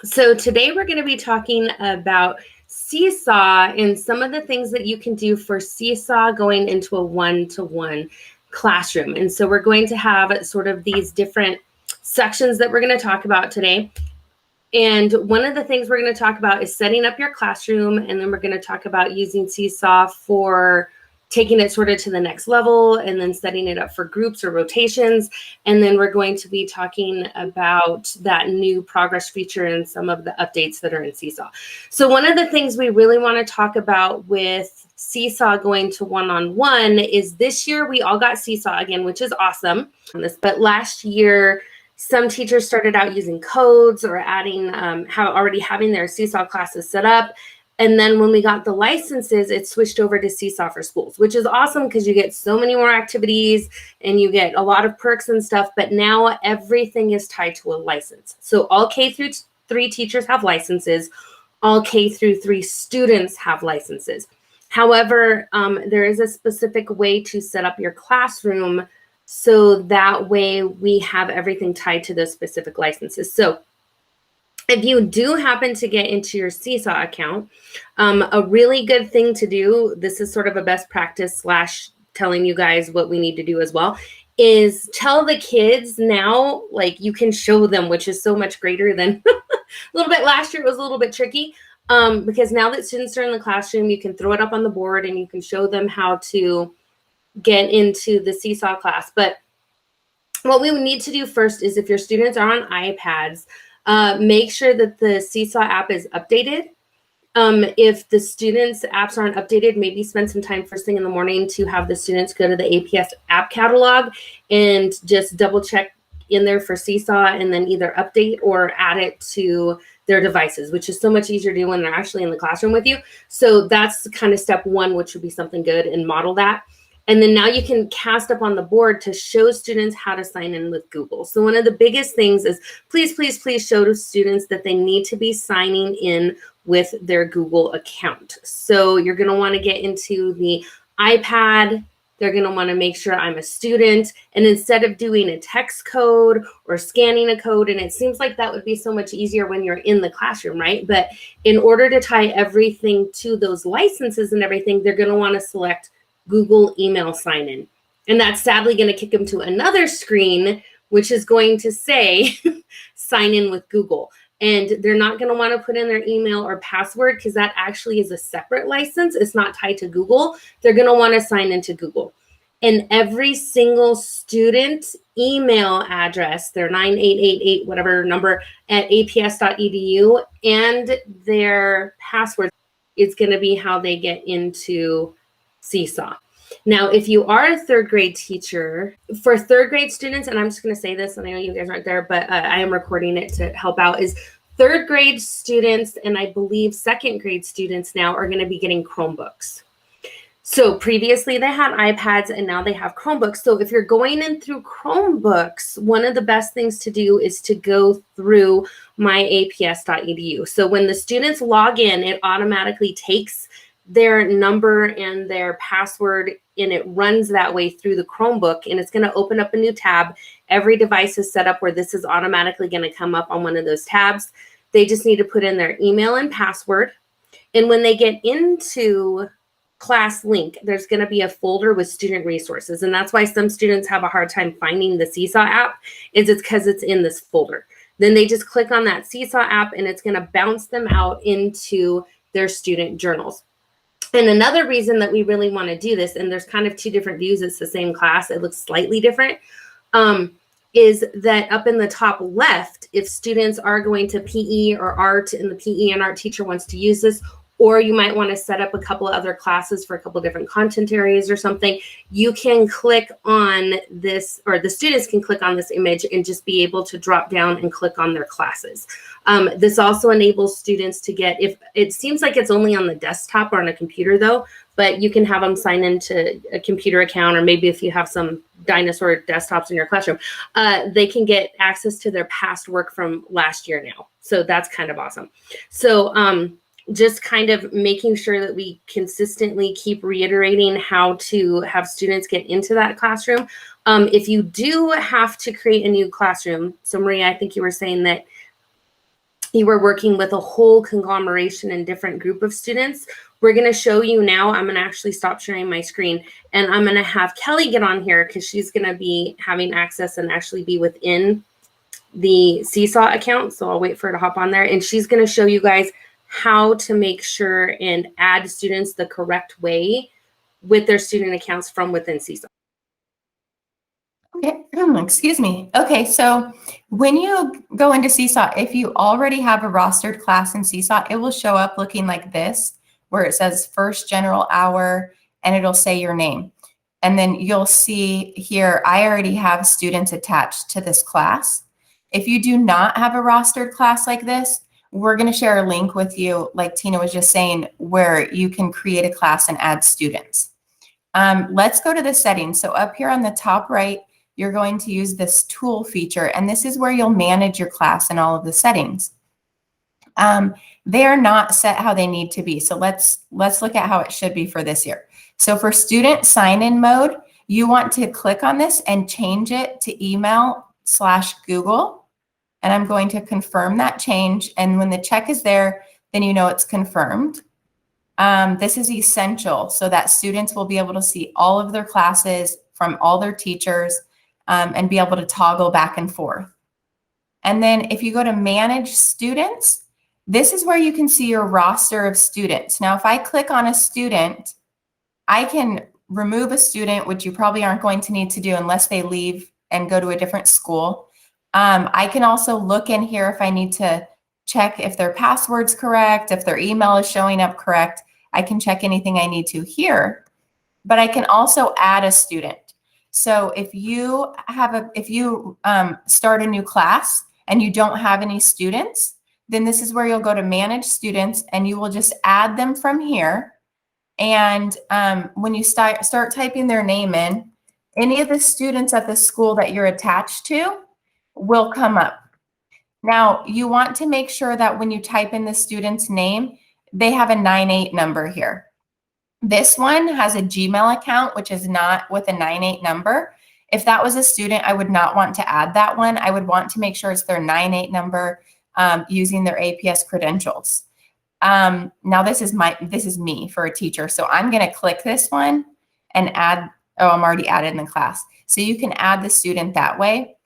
So today we're going to be talking about Seesaw and some of the things that you can do for Seesaw going into a one-to-one classroom. And so we're going to have sort of these different sections that we're going to talk about today. And one of the things we're going to talk about is setting up your classroom, and then we're going to talk about using Seesaw for taking it sort of to the next level and then setting it up for groups or rotations. And then we're going to be talking about that new progress feature and some of the updates that are in Seesaw. So one of the things we really want to talk about with Seesaw going to one-on-one is this year we all got Seesaw again, which is awesome. But last year, some teachers started out using codes or adding, already having their Seesaw classes set up. And then when we got the licenses, it switched over to Seesaw for Schools, which is awesome because you get so many more activities and you get a lot of perks and stuff. But now everything is tied to a license. So all K-3 teachers have licenses. All K-3 students have licenses. However, there is a specific way to set up your classroom so that way we have everything tied to those specific licenses. So if you do happen to get into your Seesaw account, a really good thing to do, this is sort of a best practice / telling you guys what we need to do as well, is tell the kids now, like you can show them, which is so much greater than a little bit last year. It was a little bit tricky because now that students are in the classroom, you can throw it up on the board and you can show them how to get into the Seesaw class. But what we need to do first is if your students are on iPads, make sure that the Seesaw app is updated. If the students' apps aren't updated, maybe spend some time first thing in the morning to have the students go to the APS app catalog and just double check in there for Seesaw and then either update or add it to their devices, which is so much easier to do when they're actually in the classroom with you. So that's kind of step one, which would be something good, and model that. And then now you can cast up on the board to show students how to sign in with Google. So one of the biggest things is please, please, please show to students that they need to be signing in with their Google account. So you're going to want to get into the iPad. They're going to want to make sure I'm a student. And instead of doing a text code or scanning a code, and it seems like that would be so much easier when you're in the classroom, right? But in order to tie everything to those licenses and everything, they're going to want to select Google email sign-in. And that's sadly going to kick them to another screen, which is going to say sign in with Google. And they're not going to want to put in their email or password because that actually is a separate license. It's not tied to Google. They're going to want to sign into Google. And every single student email address, their 9888 whatever number at aps.edu, and their password is going to be how they get into Seesaw. Now, if you are a third grade teacher, for third grade students, and I'm just going to say this, and I know you guys aren't there, but I am recording it to help out, is third grade students and I believe second grade students now are going to be getting Chromebooks. So previously they had iPads and now they have Chromebooks. So if you're going in through Chromebooks, one of the best things to do is to go through myaps.edu. So when the students log in, it automatically takes their number and their password and it runs that way through the Chromebook, and it's going to open up a new tab. Every device is set up where this is automatically going to come up on one of those tabs. They just need to put in their email and password. And when they get into class link, there's going to be a folder with student resources. And that's why some students have a hard time finding the Seesaw app, is it's because it's in this folder. Then they just click on that Seesaw app and it's going to bounce them out into their student journals. And another reason that we really want to do this, and there's kind of two different views, it's the same class, it looks slightly different, is that up in the top left, if students are going to PE or art and the PE and art teacher wants to use this, or you might want to set up a couple of other classes for a couple of different content areas or something, you can click on this, or the students can click on this image and just be able to drop down and click on their classes. This also enables students to get, if it seems like it's only on the desktop or on a computer though, but you can have them sign into a computer account, or maybe if you have some dinosaur desktops in your classroom, they can get access to their past work from last year now. So that's kind of awesome. So just kind of making sure that we consistently keep reiterating how to have students get into that classroom. If you do have to create a new classroom, so Maria, I think you were saying that you were working with a whole conglomeration and different group of students. We're going to show you now. I'm going to actually stop sharing my screen, and I'm going to have Kelly get on here because she's going to be having access and actually be within the Seesaw account. So I'll wait for her to hop on there, and she's going to show you guys how to make sure and add students the correct way with their student accounts from within Seesaw. Okay, excuse me. Okay, so when you go into Seesaw, if you already have a rostered class in Seesaw, it will show up looking like this, where it says first general hour, and it'll say your name. And then you'll see here, I already have students attached to this class. If you do not have a rostered class like this, we're going to share a link with you, like Tina was just saying, where you can create a class and add students. Let's go to the settings. So up here on the top right, you're going to use this tool feature, and this is where you'll manage your class and all of the settings. They are not set how they need to be. So let's look at how it should be for this year. So for student sign-in mode, you want to click on this and change it to email/Google. And I'm going to confirm that change. And when the check is there, then you know it's confirmed. This is essential so that students will be able to see all of their classes from all their teachers and be able to toggle back and forth. And then if you go to manage students, this is where you can see your roster of students. Now, if I click on a student, I can remove a student, which you probably aren't going to need to do unless they leave and go to a different school. I can also look in here if I need to check if their password's correct, if their email is showing up correct. I can check anything I need to here, but I can also add a student. So if you start a new class and you don't have any students, then this is where you'll go to manage students, and you will just add them from here. And when you start typing their name in, any of the students at the school that you're attached to will come up. Now, you want to make sure that when you type in the student's name, they have a 98 number here. This one has a Gmail account, which is not with a 98 number. If that was a student, I would not want to add that one. I would want to make sure it's their 98 number using their APS credentials. Now this is me for a teacher. So I'm going to click this one and add, oh, I'm already added in the class. So you can add the student that way.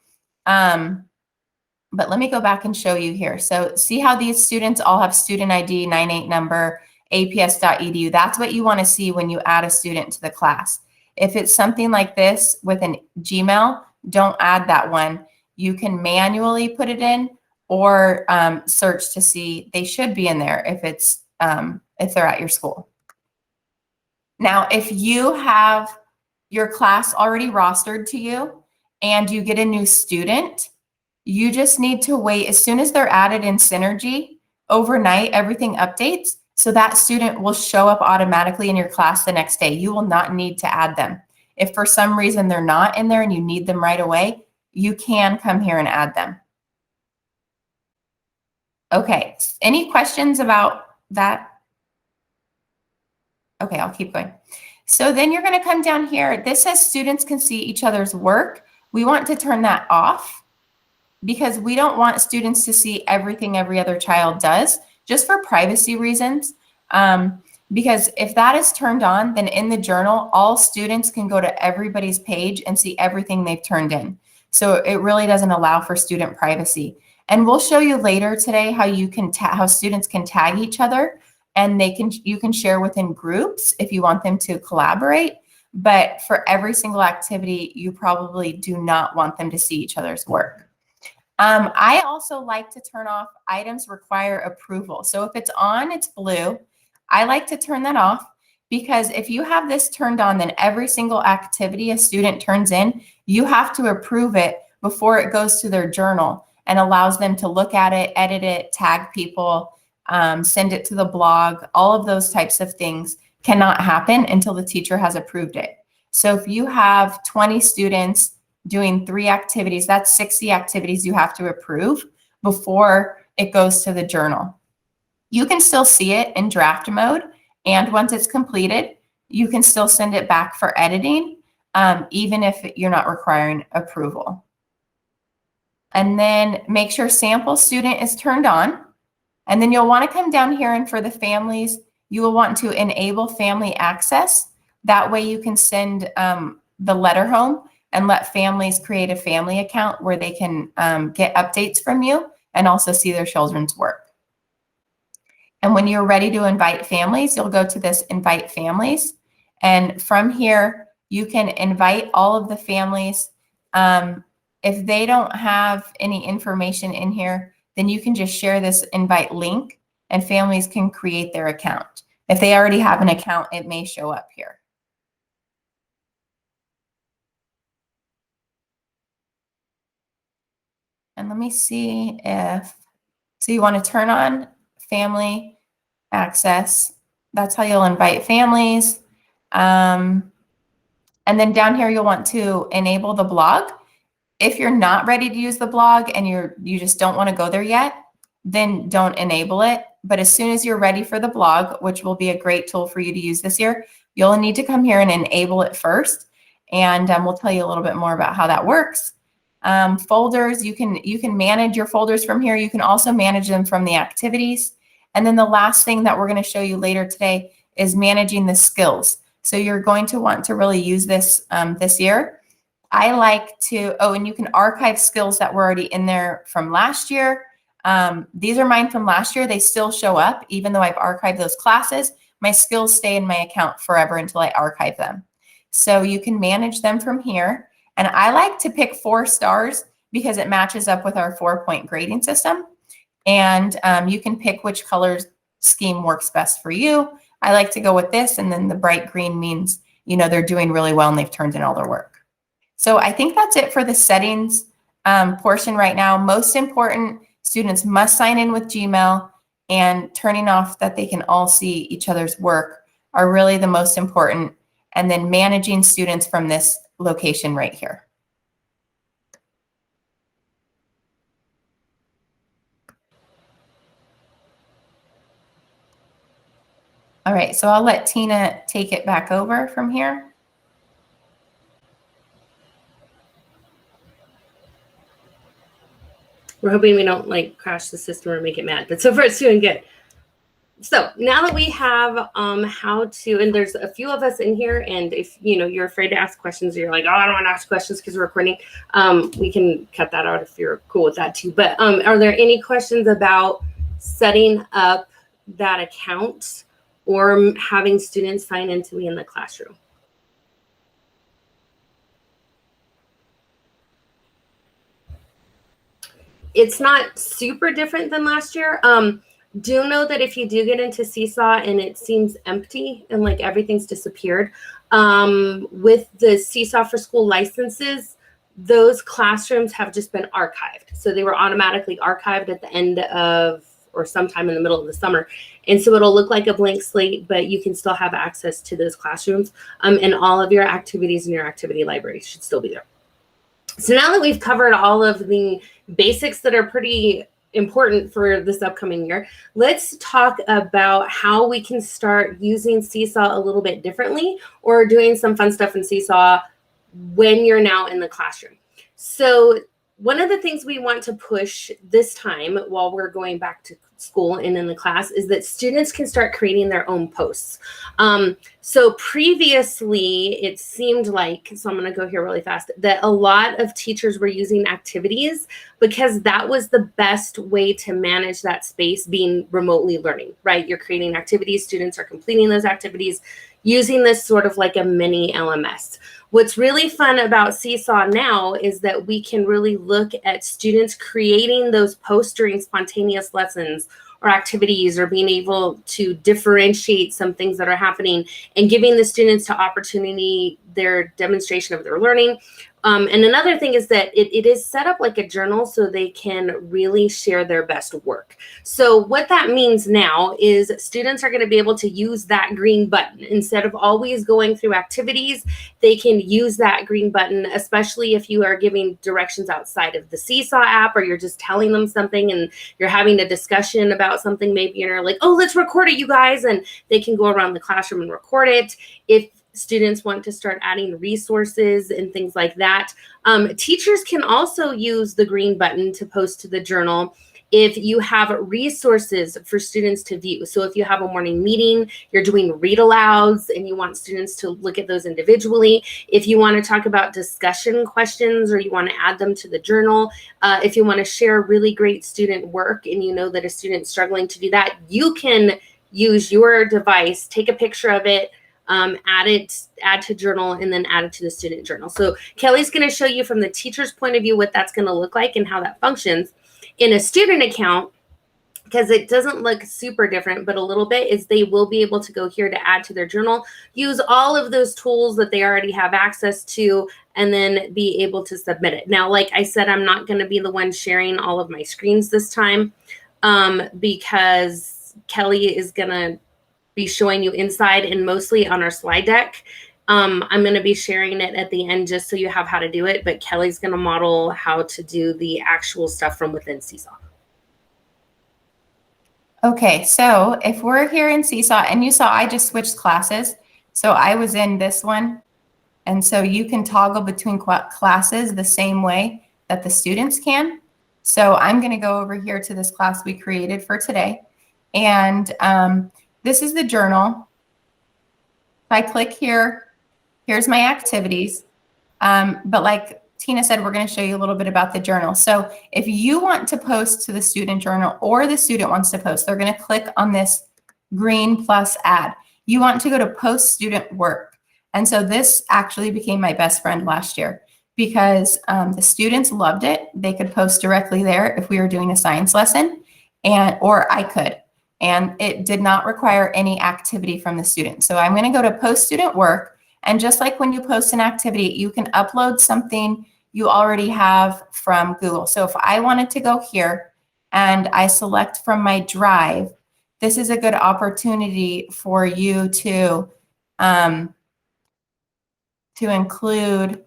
But let me go back and show you here. So see how these students all have student ID, 98 number, aps.edu. That's what you want to see when you add a student to the class. If it's something like this with an Gmail, don't add that one. You can manually put it in or search to see. They should be in there if they're at your school. Now, if you have your class already rostered to you and you get a new student, you just need to wait. As soon as they're added in Synergy, overnight, everything updates. So that student will show up automatically in your class the next day. You will not need to add them. If for some reason they're not in there and you need them right away, you can come here and add them. Okay, any questions about that? Okay, I'll keep going. So then you're going to come down here. This says students can see each other's work. We want to turn that off because we don't want students to see everything every other child does, just for privacy reasons. Because if that is turned on, then in the journal, all students can go to everybody's page and see everything they've turned in. So it really doesn't allow for student privacy. And we'll show you later today how you can how students can tag each other, and you can share within groups if you want them to collaborate. But for every single activity, you probably do not want them to see each other's work. I also like to turn off items require approval. So if it's on, it's blue. I like to turn that off because if you have this turned on, then every single activity a student turns in, you have to approve it before it goes to their journal and allows them to look at it, edit it, tag people, send it to the blog. All of those types of things cannot happen until the teacher has approved it. So if you have 20 students doing 3 activities, that's 60 activities you have to approve before it goes to the journal. You can still see it in draft mode, and once it's completed, you can still send it back for editing, even if you're not requiring approval. And then make sure sample student is turned on. And then you'll want to come down here, and for the families, you will want to enable family access. That way you can send the letter home and let families create a family account where they can get updates from you and also see their children's work. And when you're ready to invite families, you'll go to this invite families. And from here, you can invite all of the families. If they don't have any information in here, then you can just share this invite link and families can create their account. If they already have an account, it may show up here. And let me see if, so you want to turn on family access. That's how you'll invite families. And then down here, you'll want to enable the blog. If you're not ready to use the blog and you just don't want to go there yet, then don't enable it. But as soon as you're ready for the blog, which will be a great tool for you to use this year, you'll need to come here and enable it first. And we'll tell you a little bit more about how that works. Folders, you can manage your folders from here. You can also manage them from the activities. And then the last thing that we're going to show you later today is managing the skills. So you're going to want to really use this this year. I like to, and you can archive skills that were already in there from last year. These are mine from last year. They still show up, even though I've archived those classes. My skills stay in my account forever until I archive them. So you can manage them from here. And I like to pick 4 stars because it matches up with our 4-point grading system. And you can pick which color scheme works best for you. I like to go with this, and then the bright green means, they're doing really well and they've turned in all their work. So I think that's it for the settings portion right now. Most important, students must sign in with Gmail, and turning off that they can all see each other's work are really the most important. And then managing students from this location right here. All right, so I'll let Tina take it back over from here. We're hoping we don't crash the system or make it mad, but so far it's doing good. So now that we have how to, and there's a few of us in here, and if you're afraid to ask questions, or you're like, oh, I don't want to ask questions because we're recording, we can cut that out if you're cool with that too. But are there any questions about setting up that account or having students sign into me in the classroom? It's not super different than last year. Do know that if you do get into Seesaw and it seems empty and everything's disappeared, with the Seesaw for School licenses, those classrooms have just been archived. So they were automatically archived at the end of, or sometime in the middle of the summer. And so it'll look like a blank slate, but you can still have access to those classrooms, and all of your activities in your activity library should still be there. So now that we've covered all of the basics that are pretty important for this upcoming year, let's talk about how we can start using Seesaw a little bit differently, or doing some fun stuff in Seesaw when you're now in the classroom. So one of the things we want to push this time while we're going back to school and in the class is that students can start creating their own posts. So previously it seemed like, so I'm going to go here really fast, that a lot of teachers were using activities because that was the best way to manage that space, being remotely learning, right? You're creating activities, students are completing those activities, using this sort of like a mini LMS. What's really fun about Seesaw now is that we can really look at students creating those posts during spontaneous lessons or activities, or being able to differentiate some things that are happening and giving the students to opportunity their demonstration of their learning. And another thing is that it is set up like a journal so they can really share their best work. So what that means now is students are going to be able to use that green button. Instead of always going through activities, they can use that green button, especially if you are giving directions outside of the Seesaw app, or you're just telling them something and you're having a discussion about something, maybe you're like, oh, let's record it, you guys, and they can go around the classroom and record it. If students want to start adding resources and things like that, teachers can also use the green button to post to the journal. If you have resources for students to view, so if you have a morning meeting, you're doing read alouds and you want students to look at those individually. If you want to talk about discussion questions or you want to add them to the journal, if you want to share really great student work and you know that a student's struggling to do that, you can use your device, take a picture of it, add to journal, and then add it to the student journal. So Kelly's going to show you from the teacher's point of view what that's going to look like and how that functions. In a student account, because it doesn't look super different, but a little bit, is they will be able to go here to add to their journal, use all of those tools that they already have access to, and then be able to submit it. Now, like I said, I'm not going to be the one sharing all of my screens this time because Kelly is going to be showing you inside and mostly on our slide deck. I'm going to be sharing it at the end just so you have how to do it, but Kelly's going to model how to do the actual stuff from within Seesaw. Okay, so if we're here in Seesaw, and you saw I just switched classes, so I was in this one, and so you can toggle between classes the same way that the students can. So I'm going to go over here to this class we created for today, and this is the journal. If I click here, here's my activities, but like Tina said, we're going to show you a little bit about the journal. So if you want to post to the student journal or the student wants to post, they're going to click on this green plus add. You want to go to post student work. And so this actually became my best friend last year because the students loved it. They could post directly there if we were doing a science lesson, or I could. And it did not require any activity from the student. So I'm going to go to post student work. And just like when you post an activity, you can upload something you already have from Google. So if I wanted to go here and I select from my drive, this is a good opportunity for you to include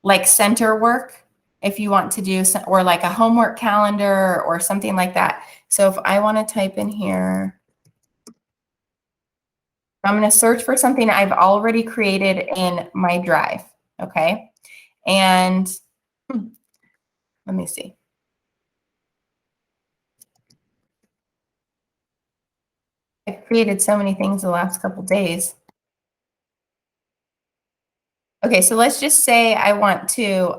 like center work if you want to do, or like a homework calendar or something like that. So if I want to type in here, I'm going to search for something I've already created in my drive, okay? And let me see. I've created so many things the last couple days. Okay, so let's just say I want to,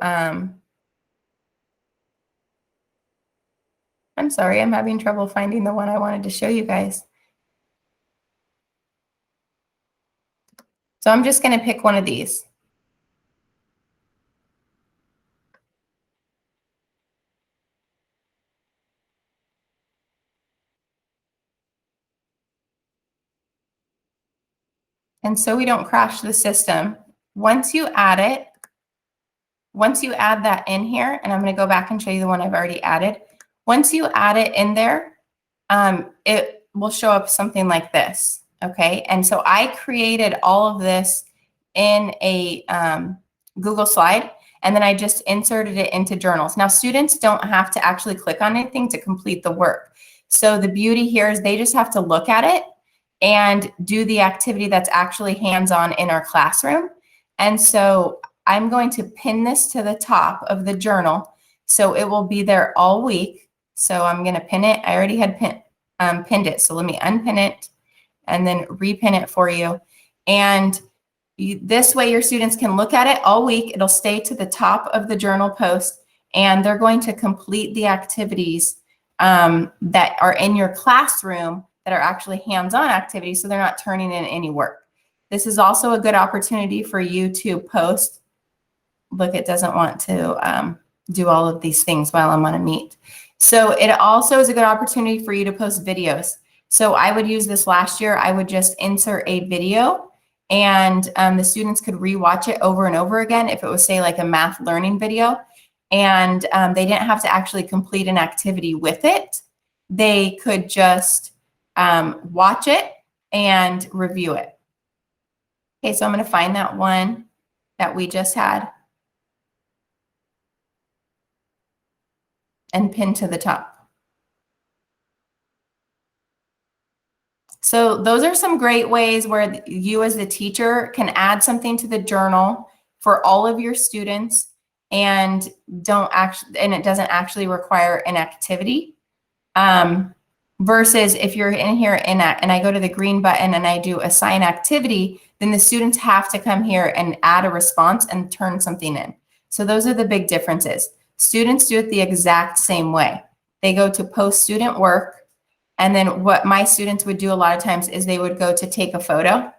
I'm sorry, I'm having trouble finding the one I wanted to show you guys. So I'm just going to pick one of these. And so we don't crash the system. Once you add it, once you add that in here, and I'm going to go back and show you the one I've already added. Once you add it in there, it will show up something like this. Okay. And so I created all of this in a Google slide, and then I just inserted it into journals. Now, students don't have to actually click on anything to complete the work. So the beauty here is they just have to look at it and do the activity that's actually hands-on in our classroom. And so I'm going to pin this to the top of the journal, so it will be there all week. So I'm going to pin it. I already had pinned it, so let me unpin it and then repin it for you. And this way your students can look at it all week. It'll stay to the top of the journal post, and they're going to complete the activities that are in your classroom that are actually hands-on activities, so they're not turning in any work. This is also a good opportunity for you to post. Look, it doesn't want to do all of these things while I'm on a meet. So it also is a good opportunity for you to post videos. So I would use this last year. I would just insert a video, and the students could rewatch it over and over again if it was, say, like a math learning video, and they didn't have to actually complete an activity with it. They could just watch it and review it. Okay, so I'm going to find that one that we just had and pin to the top. So those are some great ways where you as the teacher can add something to the journal for all of your students and it doesn't actually require an activity. Versus if you're in here and I go to the green button and I do assign activity, then the students have to come here and add a response and turn something in. So those are the big differences. Students do it the exact same way. They go to post student work, and then what my students would do a lot of times is they would go to take a photo,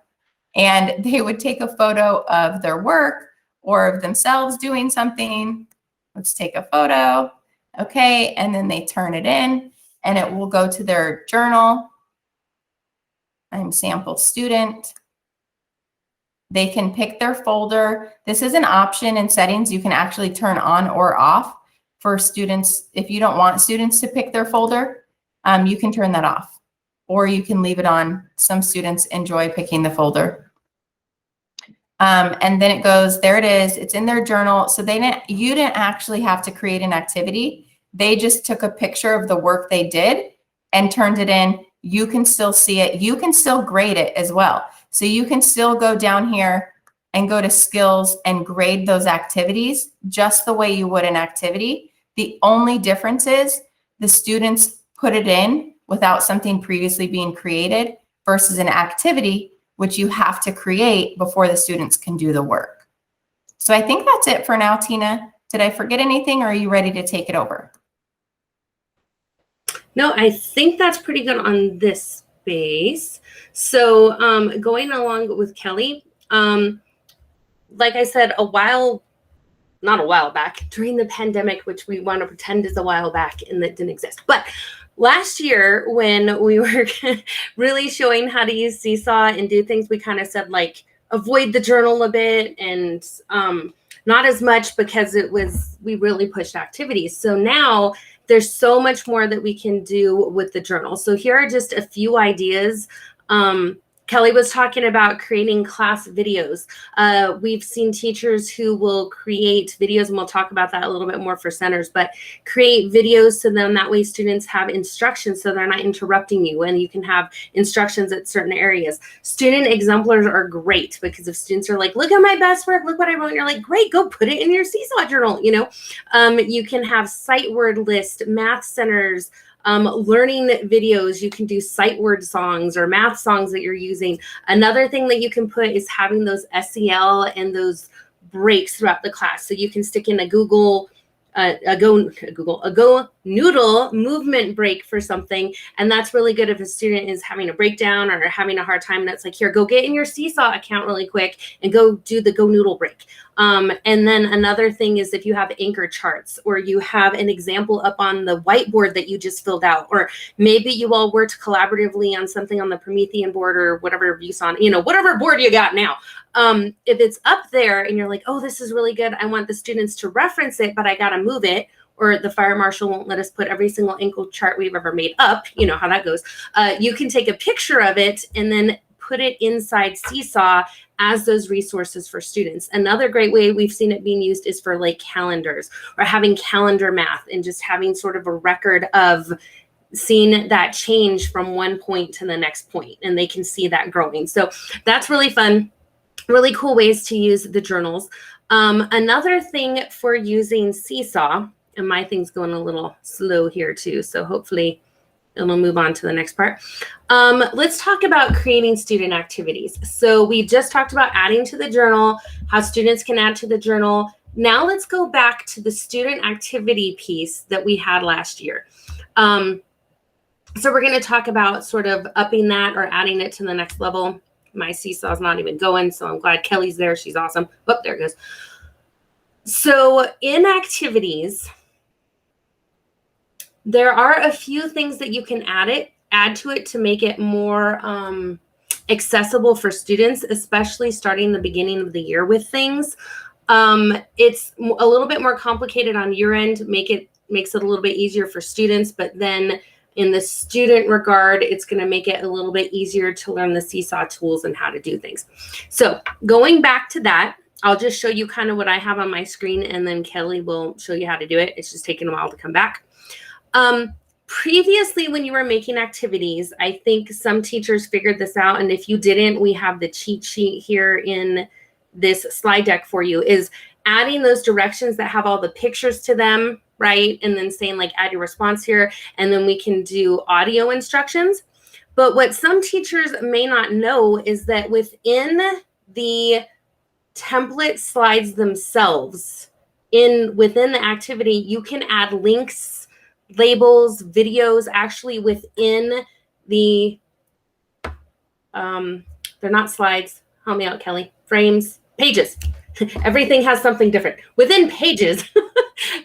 and they would take a photo of their work or of themselves doing something. Let's take a photo. Okay, and then they turn it in, and it will go to their journal. I'm sample student. They can pick their folder. This is an option in settings you can actually turn on or off for students. If you don't want students to pick their folder, you can turn that off, or you can leave it on. Some students enjoy picking the folder. And then it goes, there it is. It's in their journal. So you didn't actually have to create an activity. They just took a picture of the work they did and turned it in. You can still see it. You can still grade it as well. So you can still go down here and go to skills and grade those activities just the way you would an activity. The only difference is the students put it in without something previously being created versus an activity, which you have to create before the students can do the work. So I think that's it for now, Tina. Did I forget anything, or are you ready to take it over? No, I think that's pretty good on this space. So going along with Kelly, like I said, not a while back, during the pandemic, which we want to pretend is a while back and that didn't exist. But last year, when we were really showing how to use Seesaw and do things, we kind of said, like, avoid the journal a bit, and not as much, because we really pushed activities. So now there's so much more that we can do with the journal. So here are just a few ideas. Kelly was talking about creating class videos. We've seen teachers who will create videos, and we'll talk about that a little bit more for centers, but create videos so then that way students have instructions so they're not interrupting you, and you can have instructions at certain areas. Student exemplars are great, because if students are like, look at my best work, look what I wrote, you're like, great, go put it in your Seesaw Journal. You can have sight word list, math centers, learning videos. You can do sight word songs or math songs that you're using. Another thing that you can put is having those SEL and those breaks throughout the class. So you can stick in a Go Noodle movement break for something, and that's really good if a student is having a breakdown or having a hard time, and it's like, here, go get in your Seesaw account really quick and go do the Go Noodle break. And then another thing is if you have anchor charts, or you have an example up on the whiteboard that you just filled out, or maybe you all worked collaboratively on something on the Promethean board or whatever you saw, whatever board you got now. If it's up there and you're like, oh, this is really good, I want the students to reference it, but I got to move it, or the fire marshal won't let us put every single ankle chart we've ever made up, you know how that goes. You can take a picture of it and then put it inside Seesaw as those resources for students. Another great way we've seen it being used is for like calendars, or having calendar math, and just having sort of a record of seeing that change from one point to the next point, and they can see that growing. So that's really fun. Really cool ways to use the journals. Another thing for using Seesaw, and my thing's going a little slow here too, so hopefully it'll move on to the next part. Let's talk about creating student activities. So we just talked about adding to the journal, how students can add to the journal. Now let's go back to the student activity piece that we had last year. So we're going to talk about sort of upping that or adding it to the next level. My Seesaw's not even going, so I'm glad Kelly's there. She's awesome. Oh, there it goes. So in activities, there are a few things that you can add to it to make it more accessible for students, especially starting the beginning of the year with things. It's a little bit more complicated on your end, makes it a little bit easier for students, but then in the student regard, it's going to make it a little bit easier to learn the Seesaw tools and how to do things. So going back to that, I'll just show you kind of what I have on my screen, and then Kelly will show you how to do it. It's just taking a while to come back. Previously, when you were making activities, I think some teachers figured this out, and if you didn't, we have the cheat sheet here in this slide deck for you, is adding those directions that have all the pictures to them, right? And then saying like, add your response here. And then we can do audio instructions. But what some teachers may not know is that within the template slides themselves, within the activity, you can add links, labels, videos actually within the, they're not slides. Help me out, Kelly. Frames, pages. Everything has something different. Within pages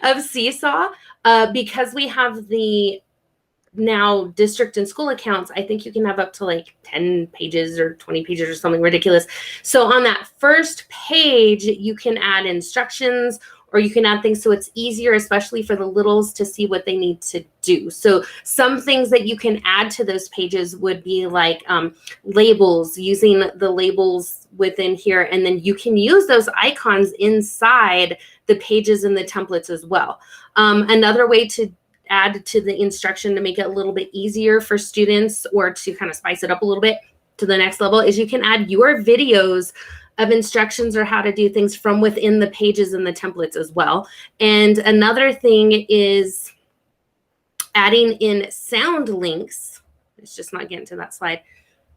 of Seesaw, because we have the now district and school accounts, I think you can have up to like 10 pages or 20 pages or something ridiculous. So on that first page, you can add instructions or you can add things so it's easier, especially for the littles, to see what they need to do. So some things that you can add to those pages would be like labels, using the labels within here. And then you can use those icons inside the pages and the templates as well. Another way to add to the instruction to make it a little bit easier for students or to kind of spice it up a little bit to the next level is you can add your videos of instructions or how to do things from within the pages and the templates as well. And another thing is adding in sound links. It's just not getting to that slide,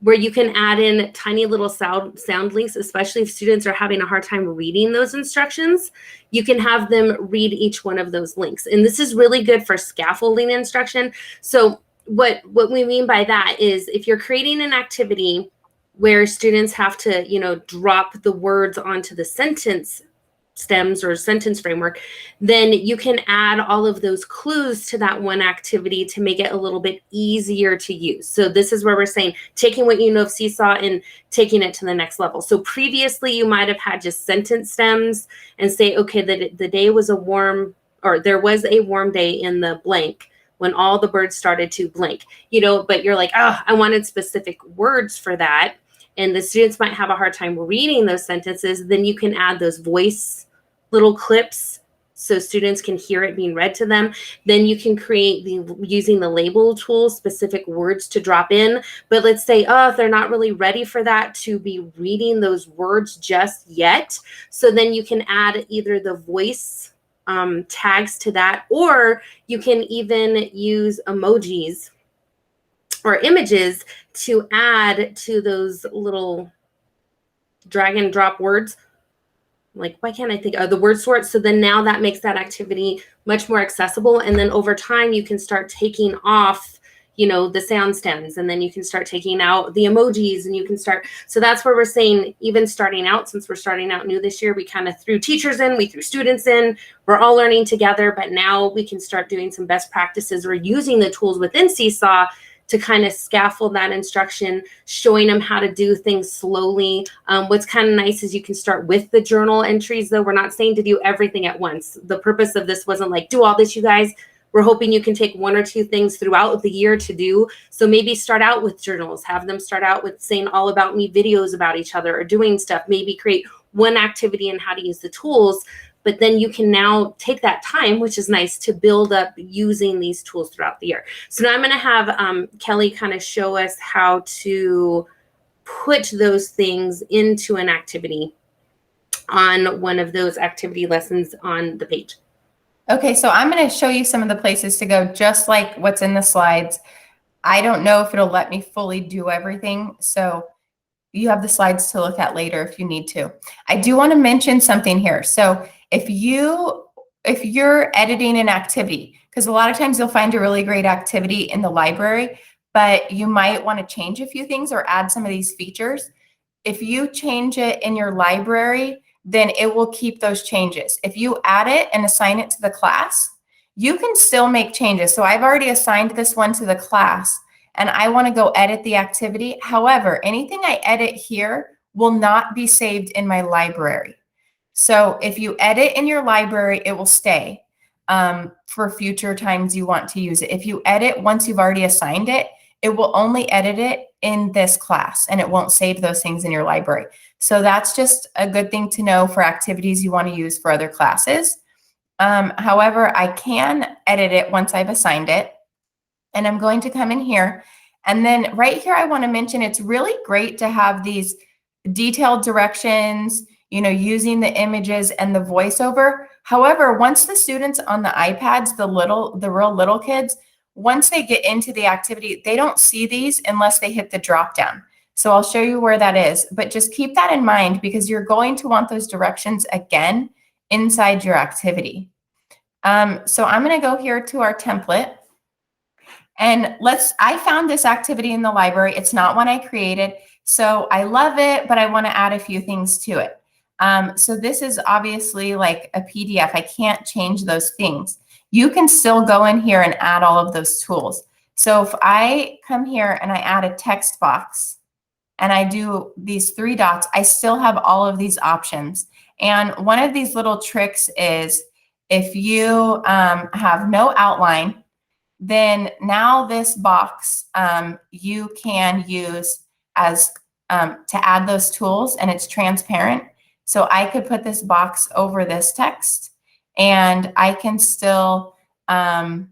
where you can add in tiny little sound links, especially if students are having a hard time reading those instructions. You can have them read each one of those links. And this is really good for scaffolding instruction. So what we mean by that is if you're creating an activity where students have to, drop the words onto the sentence stems or sentence framework, then you can add all of those clues to that one activity to make it a little bit easier to use. So this is where we're saying taking what you know of Seesaw and taking it to the next level. So previously you might have had just sentence stems and say, okay, the day was there was a warm day in the blank when all the birds started to blink, but you're like, oh, I wanted specific words for that. And the students might have a hard time reading those sentences. Then you can add those voice little clips so students can hear it being read to them. Then you can create using the label tool, specific words to drop in. But let's say, if they're not really ready for that to be reading those words just yet. So then you can add either the voice tags to that, or you can even use emojis or images to add to those little drag and drop words. Like, why can't I think of the word sort? So then now that makes that activity much more accessible. And then over time, you can start taking off, the sound stems, and then you can start taking out the emojis, and you can start. So that's where we're saying, even starting out, since we're starting out new this year, we kind of threw teachers in, we threw students in, we're all learning together, but now we can start doing some best practices or using the tools within Seesaw to kind of scaffold that instruction, showing them how to do things slowly. What's kind of nice is you can start with the journal entries, though. We're not saying to do everything at once. The purpose of this wasn't like, do all this, you guys. We're hoping you can take one or two things throughout the year to do. So maybe start out with journals, have them start out with saying all about me videos about each other or doing stuff, maybe create one activity and how to use the tools. But then you can now take that time, which is nice, to build up using these tools throughout the year. So now I'm going to have Kelly kind of show us how to put those things into an activity on one of those activity lessons on the page. Okay, so I'm going to show you some of the places to go, just like what's in the slides. I don't know if it'll let me fully do everything, so you have the slides to look at later if you need to. I do want to mention something here. So if you're editing an activity, because a lot of times you'll find a really great activity in the library, but you might want to change a few things or add some of these features. If you change it in your library, then it will keep those changes. If you add it and assign it to the class, you can still make changes. So I've already assigned this one to the class, and I want to go edit the activity. However, anything I edit here will not be saved in my library. So if you edit in your library, it will stay for future times you want to use it. If you edit once you've already assigned it, it will only edit it in this class, and it won't save those things in your library. So that's just a good thing to know for activities you want to use for other classes. However, I can edit it once I've assigned it. And I'm going to come in here. And then right here, I want to mention it's really great to have these detailed directions. using the images and the voiceover. However, once the students on the iPads, the real little kids, once they get into the activity, they don't see these unless they hit the drop down. So I'll show you where that is, but just keep that in mind because you're going to want those directions again inside your activity. So I'm going to go here to our template. And I found this activity in the library. It's not one I created, so I love it, but I want to add a few things to it. So this is obviously like a PDF. I can't change those things. You can still go in here and add all of those tools. So if I come here and I add a text box and I do these 3 dots, I still have all of these options. And one of these little tricks is if you have no outline, then now this box you can use as to add those tools, and it's transparent. So I could put this box over this text and I can still add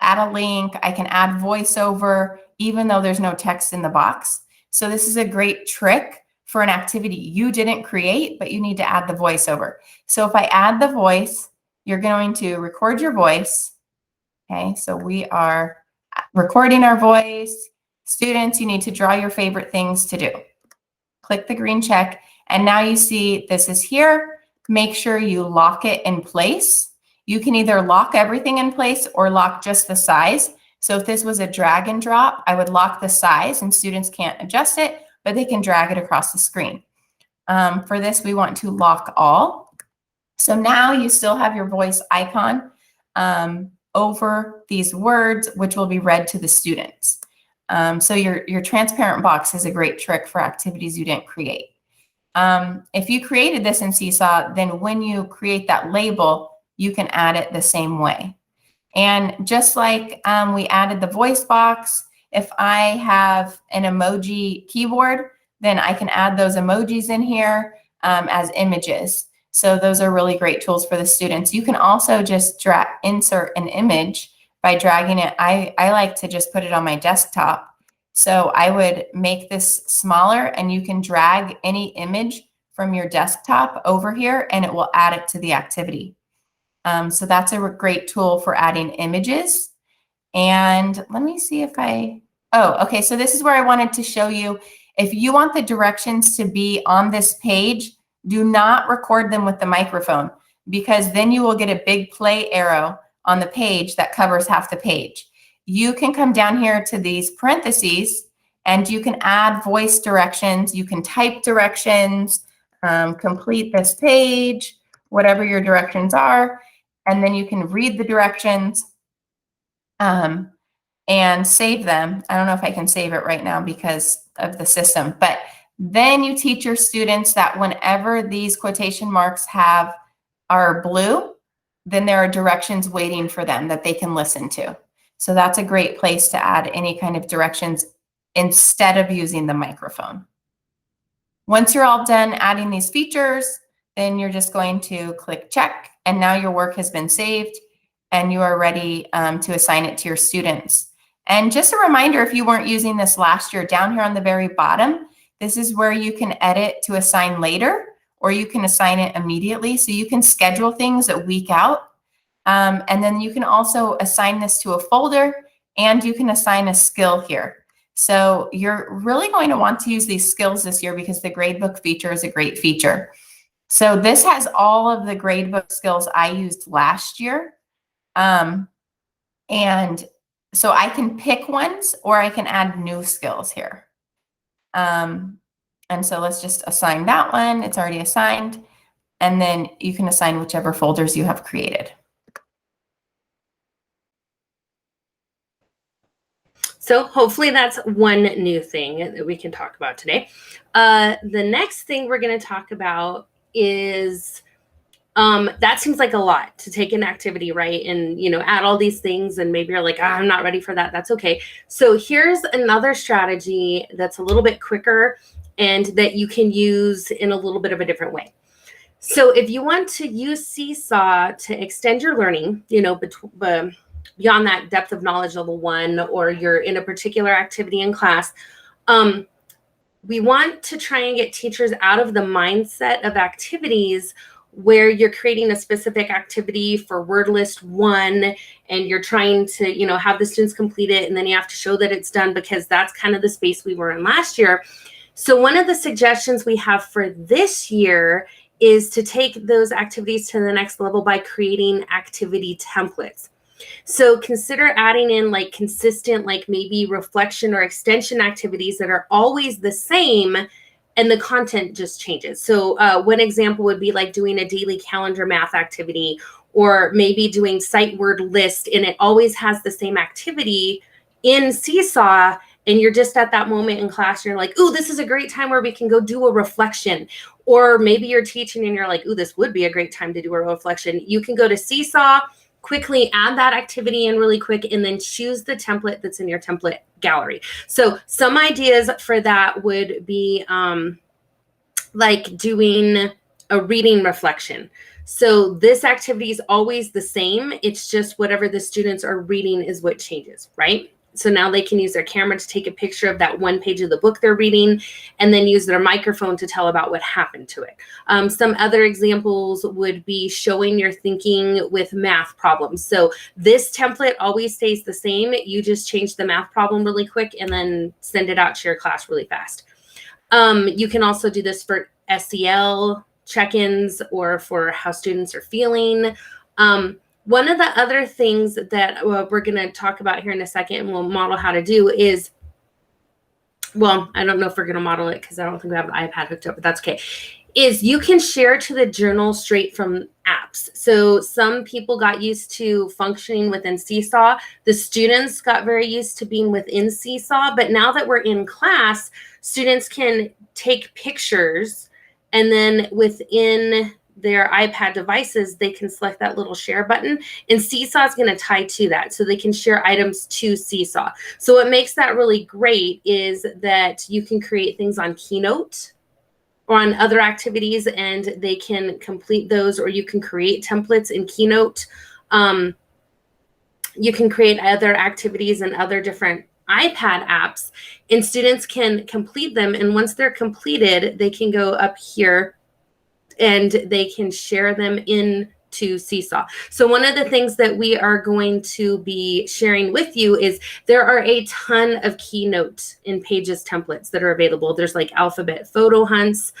a link. I can add voiceover even though there's no text in the box. So this is a great trick for an activity you didn't create, but you need to add the voiceover. So if I add the voice, you're going to record your voice. Okay, so we are recording our voice. Students, you need to draw your favorite things to do. Click the green check, and now you see this is here. Make sure you lock it in place. You can either lock everything in place or lock just the size. So if this was a drag and drop, I would lock the size and students can't adjust it, but they can drag it across the screen. For this, we want to lock all. So now you still have your voice icon over these words, which will be read to the students. So your transparent box is a great trick for activities you didn't create. If you created this in Seesaw, then when you create that label, you can add it the same way. And just like we added the voice box, if I have an emoji keyboard, then I can add those emojis in here as images. So those are really great tools for the students. You can also just insert an image by dragging it. I like to just put it on my desktop. So I would make this smaller and you can drag any image from your desktop over here and it will add it to the activity. So that's a great tool for adding images. And let me see if okay, so this is where I wanted to show you, if you want the directions to be on this page, do not record them with the microphone because then you will get a big play arrow on the page that covers half the page. You can come down here to these parentheses and you can add voice directions. You can type directions, complete this page, whatever your directions are, and then you can read the directions and save them. I don't know if I can save it right now because of the system, but then you teach your students that whenever these quotation marks are blue, then there are directions waiting for them that they can listen to. So that's a great place to add any kind of directions instead of using the microphone. Once you're all done adding these features, then you're just going to click check, and now your work has been saved and you are ready to assign it to your students. And just a reminder, if you weren't using this last year, down here on the very bottom, this is where you can edit to assign later, or you can assign it immediately. So you can schedule things a week out. And then you can also assign this to a folder, and you can assign a skill here. So you're really going to want to use these skills this year because the gradebook feature is a great feature. So this has all of the gradebook skills I used last year. And so I can pick ones or I can add new skills here. And so let's just assign that one. It's already assigned. And then you can assign whichever folders you have created. So hopefully that's one new thing that we can talk about today. The next thing we're going to talk about is that seems like a lot to take an activity, right? And, add all these things and maybe you're like, I'm not ready for that. That's okay. So here's another strategy that's a little bit quicker and that you can use in a little bit of a different way. So if you want to use Seesaw to extend your learning, beyond that depth of knowledge level 1, or you're in a particular activity in class, we want to try and get teachers out of the mindset of activities where you're creating a specific activity for word list 1 and you're trying to, you know, have the students complete it, and then you have to show that it's done, because that's kind of the space we were in last year. So one of the suggestions we have for this year is to take those activities to the next level by creating activity templates. So consider adding in like consistent, like maybe reflection or extension activities that are always the same, and the content just changes. So one example would be like doing a daily calendar math activity, or maybe doing sight word list, and it always has the same activity in Seesaw. And you're just at that moment in class, and you're like, ooh, this is a great time where we can go do a reflection. Or maybe you're teaching and you're like, ooh, this would be a great time to do a reflection. You can go to Seesaw, quickly add that activity in really quick, and then choose the template that's in your template gallery. So some ideas for that would be like doing a reading reflection. So this activity is always the same. It's just whatever the students are reading is what changes, right? So now they can use their camera to take a picture of that one page of the book they're reading, and then use their microphone to tell about what happened to it. Some other examples would be showing your thinking with math problems. So this template always stays the same. You just change the math problem really quick and then send it out to your class really fast. You can also do this for SEL check-ins or for how students are feeling. One of the other things that we're going to talk about here in a second, and we'll model how to do, is, well, I don't know if we're going to model it because I don't think we have an iPad hooked up, but that's okay, is you can share to the journal straight from apps. So some people got used to functioning within Seesaw. The students got very used to being within Seesaw, but now that we're in class, students can take pictures, and then within their iPad devices, they can select that little share button, and Seesaw is going to tie to that, so they can share items to Seesaw. So what makes that really great is that you can create things on Keynote or on other activities, and they can complete those, or you can create templates in Keynote. You can create other activities and other different iPad apps, and students can complete them. And once they're completed, they can go up here and they can share them into Seesaw. So one of the things that we are going to be sharing with you is there are a ton of Keynote in Pages templates that are available. There's like alphabet photo hunts.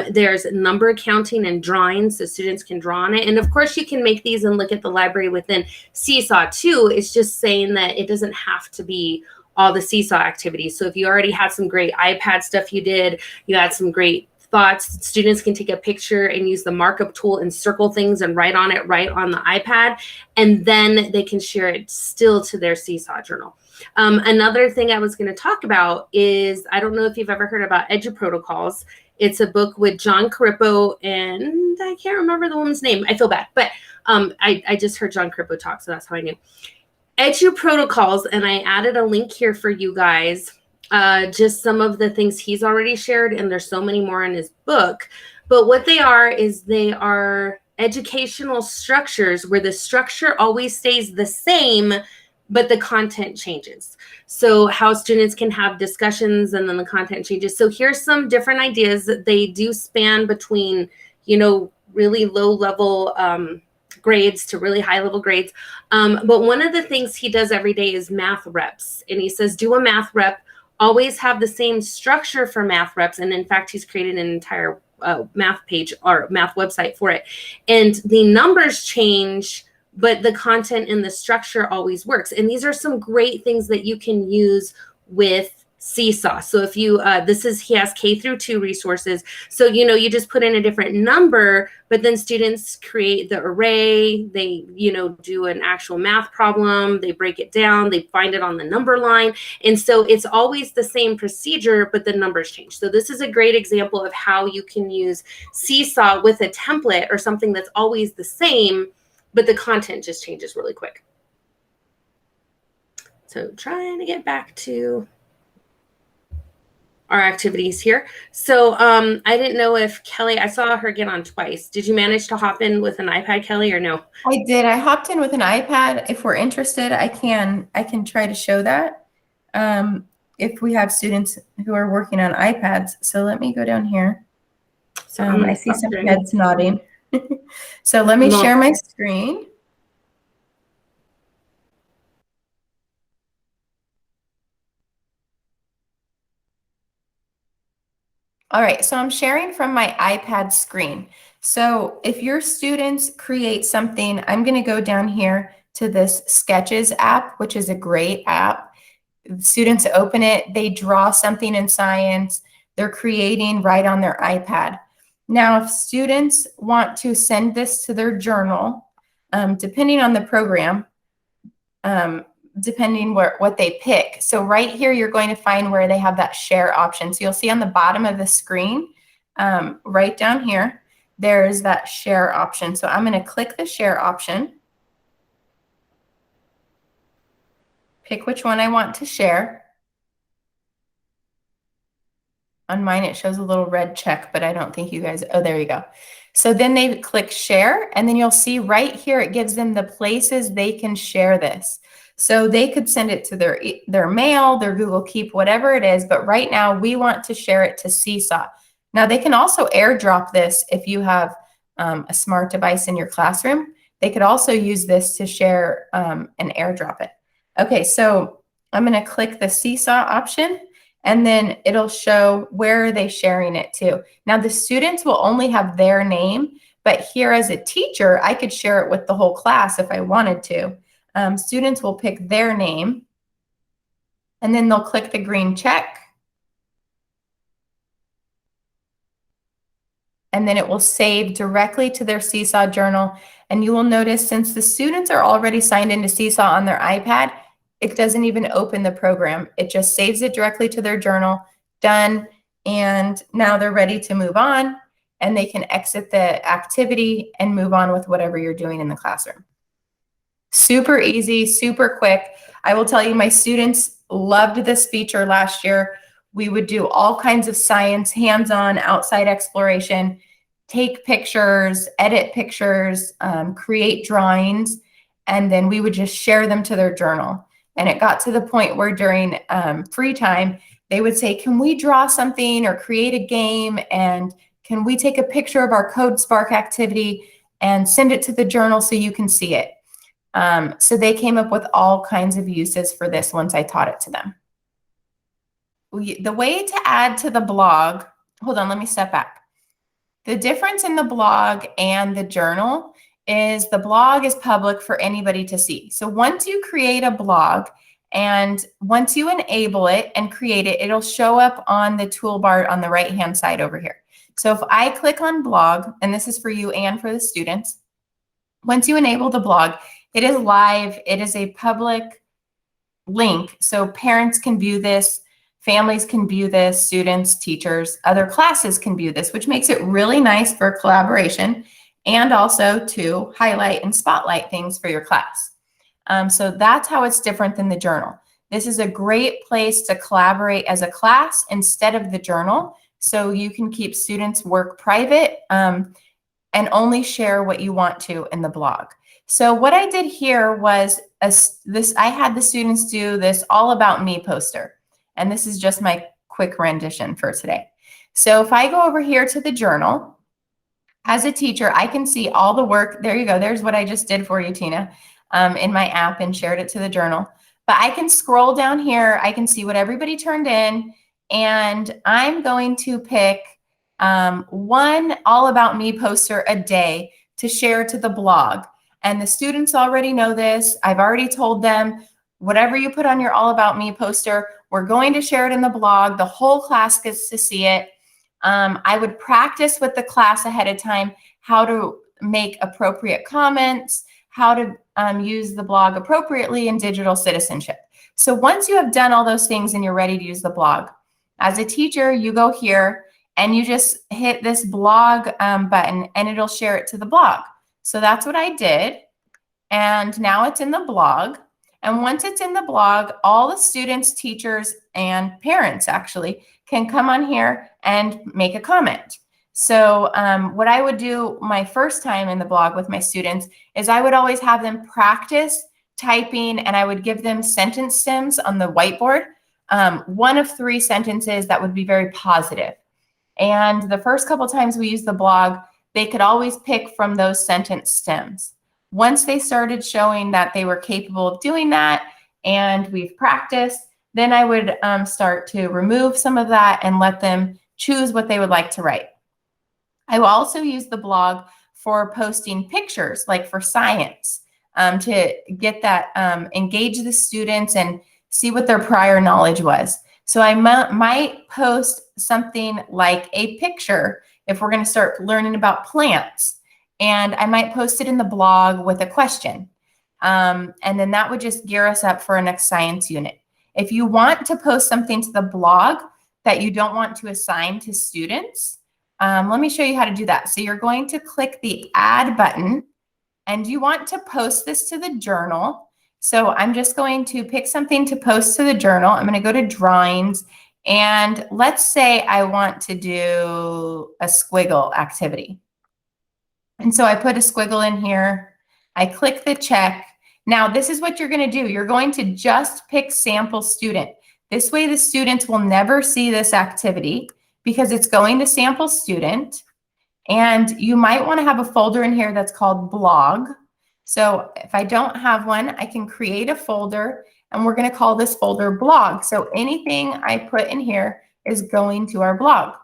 There's number counting and drawing, so students can draw on it. And of course, you can make these and look at the library within Seesaw too. It's just saying that it doesn't have to be all the Seesaw activities. So if you already had some great iPad stuff you did, you had some great thoughts, students can take a picture and use the markup tool and circle things and write on it right on the iPad, and then they can share it still to their Seesaw journal. Another thing I was going to talk about is, I don't know if you've ever heard about Protocols. It's a book with John Carippo, and I can't remember the woman's name. I feel bad, but I just heard John Carippo talk, so that's how I knew. Protocols, and I added a link here for you guys. Just some of the things he's already shared, and there's so many more in his book. But what they are is they are educational structures where the structure always stays the same, but the content changes. So how students can have discussions and then the content changes. So here's some different ideas that they do span between, you know, really low level grades to really high level grades. But one of the things he does every day is math reps. And he says, do a math rep, always have the same structure for math reps. And in fact, he's created an entire math page or math website for it. And the numbers change, but the content and the structure always works. And these are some great things that you can use with Seesaw. So if you, he has K-2 resources. So, you know, you just put in a different number, but then students create the array, they, you know, do an actual math problem, they break it down, they find it on the number line. And so it's always the same procedure, but the numbers change. So this is a great example of how you can use Seesaw with a template or something that's always the same, but the content just changes really quick. So trying to get back to our activities here. So I didn't know if Kelly, I saw her get on twice. Did you manage to hop in with an iPad, Kelly, or no? I did. I hopped in with an iPad. If we're interested, I can try to show that. if we have students who are working on iPads. So let me go down here. So I'm I gonna see stop some sharing. heads nodding. So let me share my screen. All right, so I'm sharing from my iPad screen. So if your students create something, I'm going to go down here to this Sketches app, which is a great app. Students open it, they draw something in science, they're creating right on their iPad. Now, if students want to send this to their journal, depending on the program, depending what they pick. So right here, you're going to find where they have that share option. So you'll see on the bottom of the screen, right down here, there's that share option. So I'm going to click the share option, pick which one I want to share. On mine, it shows a little red check, but I don't think you guys, oh, there you go. So then they click share, and then you'll see right here, it gives them the places they can share this. So they could send it to their mail, their Google Keep, whatever it is, but right now we want to share it to Seesaw. Now they can also airdrop this if you have a smart device in your classroom. They could also use this to share and airdrop it. Okay, so I'm gonna click the Seesaw option, and then it'll show where are they sharing it to. Now the students will only have their name, but here as a teacher, I could share it with the whole class if I wanted to. Students will pick their name, and then they'll click the green check, and then it will save directly to their Seesaw Journal. And you will notice, since the students are already signed into Seesaw on their iPad, it doesn't even open the program. It just saves it directly to their journal, done, and now they're ready to move on, and they can exit the activity and move on with whatever you're doing in the classroom. Super easy, super quick. I will tell you, my students loved this feature last year. We would do all kinds of science, hands-on, outside exploration, take pictures, edit pictures, create drawings, and then we would just share them to their journal. And it got to the point where during free time, they would say, can we draw something or create a game? And can we take a picture of our Code Spark activity and send it to the journal so you can see it? So they came up with all kinds of uses for this once I taught it to them. The way to add to the blog, hold on, let me step back. The difference in the blog and the journal is the blog is public for anybody to see. So once you create a blog and once you enable it and create it, it'll show up on the toolbar on the right-hand side over here. So if I click on blog, and this is for you and for the students, once you enable the blog, it is live. It is a public link, so parents can view this, families can view this, students, teachers, other classes can view this, which makes it really nice for collaboration and also to highlight and spotlight things for your class. So that's how it's different than the journal. This is a great place to collaborate as a class instead of the journal, so you can keep students' work private and only share what you want to in the blog. So what I did here was I had the students do this all about me poster. And this is just my quick rendition for today. So if I go over here to the journal, as a teacher, I can see all the work. There you go. There's what I just did for you, Tina, in my app and shared it to the journal. But I can scroll down here. I can see what everybody turned in. And I'm going to pick one all about me poster a day to share to the blog. And the students already know this. I've already told them, whatever you put on your all about me poster, we're going to share it in the blog. The whole class gets to see it. I would practice with the class ahead of time how to make appropriate comments, how to use the blog appropriately in digital citizenship. So once you have done all those things and you're ready to use the blog, as a teacher, you go here and you just hit this blog button and it'll share it to the blog. So that's what I did. And now it's in the blog. And once it's in the blog, all the students, teachers, and parents actually can come on here and make a comment. So what I would do my first time in the blog with my students is I would always have them practice typing, and I would give them sentence stems on the whiteboard. one of 3 sentences that would be very positive. And the first couple times we used the blog, they could always pick from those sentence stems. Once they started showing that they were capable of doing that and we've practiced, then I would start to remove some of that and let them choose what they would like to write. I will also use the blog for posting pictures, like for science, to get that, engage the students and see what their prior knowledge was. So I might post something like a picture if we're going to start learning about plants, and I might post it in the blog with a question. And then that would just gear us up for our next science unit. If you want to post something to the blog that you don't want to assign to students, let me show you how to do that. So you're going to click the add button and you want to post this to the journal. So I'm just going to pick something to post to the journal. I'm going to go to drawings, and let's say I want to do a squiggle activity. And so I put a squiggle in here. I click the check. Now this is what you're going to do. You're going to just pick sample student. This way the students will never see this activity because it's going to sample student. And you might want to have a folder in here that's called blog. So if I don't have one, I can create a folder, and we're going to call this folder blog. So anything I put in here is going to our blog.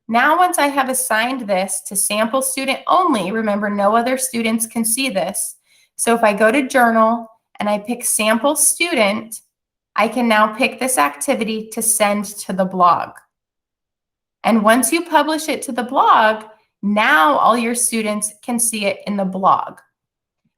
Now, once I have assigned this to sample student only, remember no other students can see this. So if I go to journal and I pick sample student, I can now pick this activity to send to the blog. And once you publish it to the blog, now all your students can see it in the blog.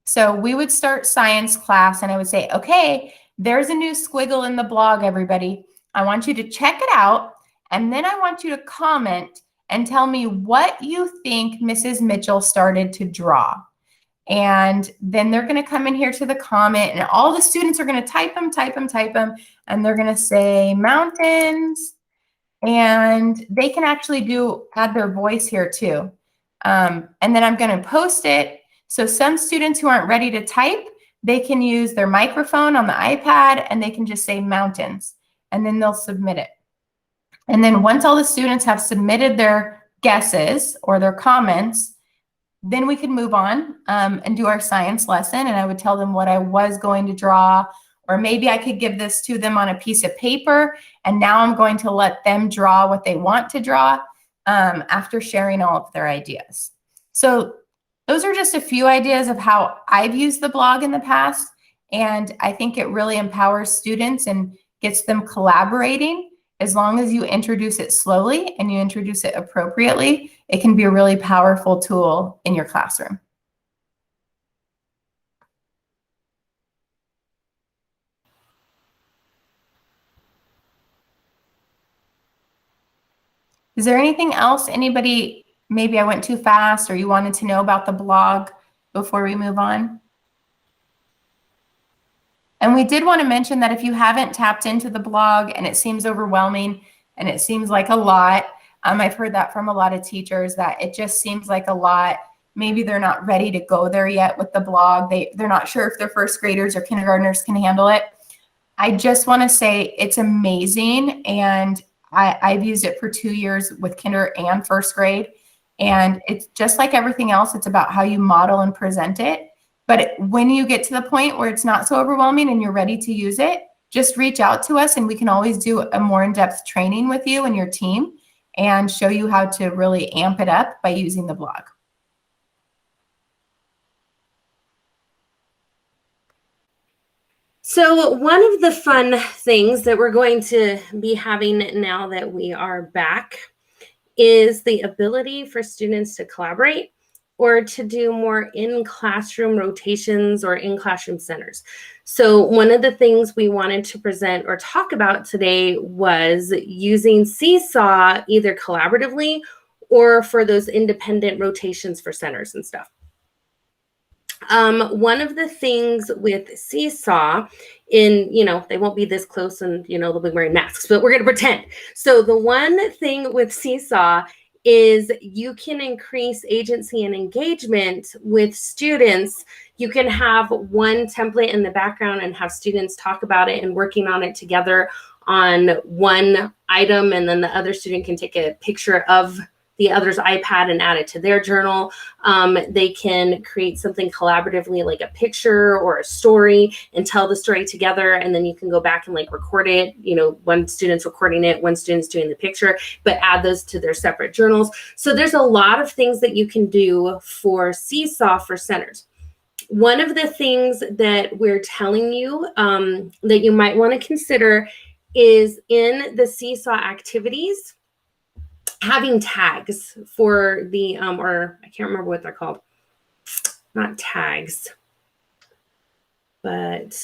So we would start science class and I would say, okay, there's a new squiggle in the blog, everybody. I want you to check it out. And then I want you to comment and tell me what you think Mrs. Mitchell started to draw. And then they're going to come in here to the comment, and all the students are going to type them, and they're going to say mountains. And they can actually add their voice here too. And then I'm going to post it. So some students who aren't ready to type, they can use their microphone on the iPad and they can just say mountains, and then they'll submit it. And then once all the students have submitted their guesses or their comments, then we can move on and do our science lesson. And I would tell them what I was going to draw, or maybe I could give this to them on a piece of paper. And now I'm going to let them draw what they want to draw after sharing all of their ideas. So those are just a few ideas of how I've used the blog in the past. And I think it really empowers students and gets them collaborating. As long as you introduce it slowly and you introduce it appropriately, it can be a really powerful tool in your classroom. Is there anything else anybody, maybe I went too fast or you wanted to know about the blog before we move on? And we did want to mention that if you haven't tapped into the blog and it seems overwhelming and it seems like a lot, I've heard that from a lot of teachers, that it just seems like a lot. Maybe they're not ready to go there yet with the blog. They're not sure if their first graders or kindergartners can handle it. I just want to say it's amazing. And I've used it for 2 years with kinder and first grade. And it's just like everything else. It's about how you model and present it. But when you get to the point where it's not so overwhelming and you're ready to use it, just reach out to us and we can always do a more in-depth training with you and your team and show you how to really amp it up by using the blog. So one of the fun things that we're going to be having now that we are back is the ability for students to collaborate or to do more in-classroom rotations or in-classroom centers. So one of the things we wanted to present or talk about today was using Seesaw either collaboratively or for those independent rotations for centers and stuff. One of the things with Seesaw, they won't be this close and, they'll be wearing masks, but we're going to pretend. So the one thing with Seesaw is you can increase agency and engagement with students You can have one template in the background and have students talk about it and working on it together on one item, and then the other student can take a picture of the other's iPad and add it to their journal. They can create something collaboratively, like a picture or a story, and tell the story together, and then you can go back and like record it. You know, one student's recording it, one student's doing the picture, but add those to their separate journals. So there's a lot of things that you can do for Seesaw for centers. One of the things that we're telling you that you might want to consider is in the Seesaw activities, having tags for the, or I can't remember what they're called. Not tags, but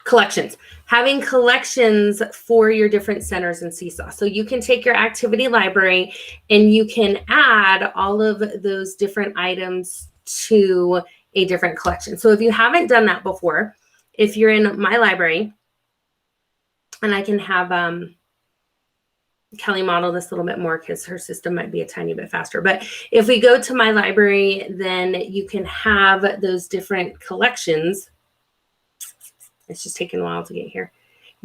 collections. Having collections for your different centers in Seesaw. So you can take your activity library and you can add all of those different items to a different collection. So if you haven't done that before, if you're in my library, and I can have Kelly model this a little bit more because her system might be a tiny bit faster. But if we go to my library, then you can have those different collections. It's just taking a while to get here.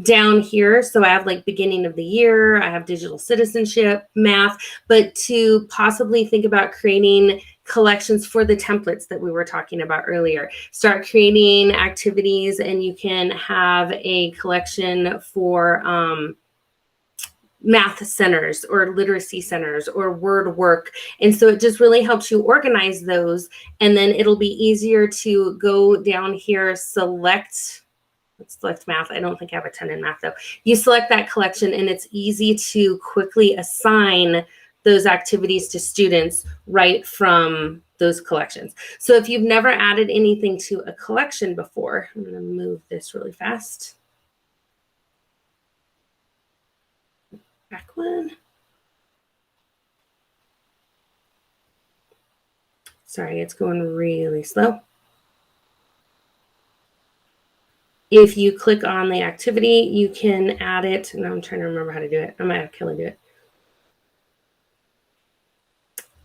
Down here, so I have like beginning of the year, I have digital citizenship, math, but to possibly think about creating collections for the templates that we were talking about earlier. Start creating activities, and you can have a collection for math centers or literacy centers or word work. And so it just really helps you organize those, and then it'll be easier to go down here, select math. I don't think I have a 10 in math though. You select that collection, and it's easy to quickly assign those activities to students right from those collections. So if you've never added anything to a collection before, I'm going to move this really fast. Back one. Sorry, it's going really slow. If you click on the activity, you can add it. Now I'm trying to remember how to do it. I might have Kelly do it.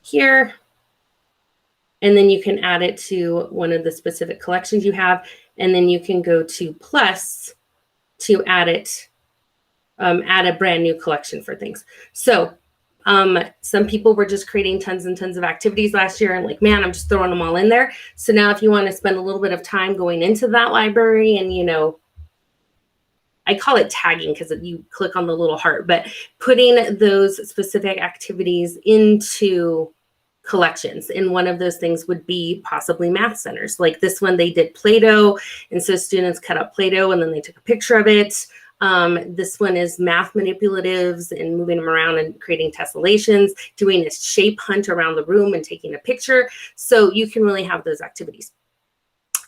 Here. And then you can add it to one of the specific collections you have. And then you can go to plus to add it, add a brand new collection for things. So some people were just creating tons and tons of activities last year and like, man, I'm just throwing them all in there. So now if you want to spend a little bit of time going into that library and, you know, I call it tagging because you click on the little heart, but putting those specific activities into collections. And one of those things would be possibly math centers. Like this one, they did Play-Doh. And so students cut up Play-Doh and then they took a picture of it. This one is math manipulatives and moving them around and creating tessellations, doing a shape hunt around the room and taking a picture. So you can really have those activities.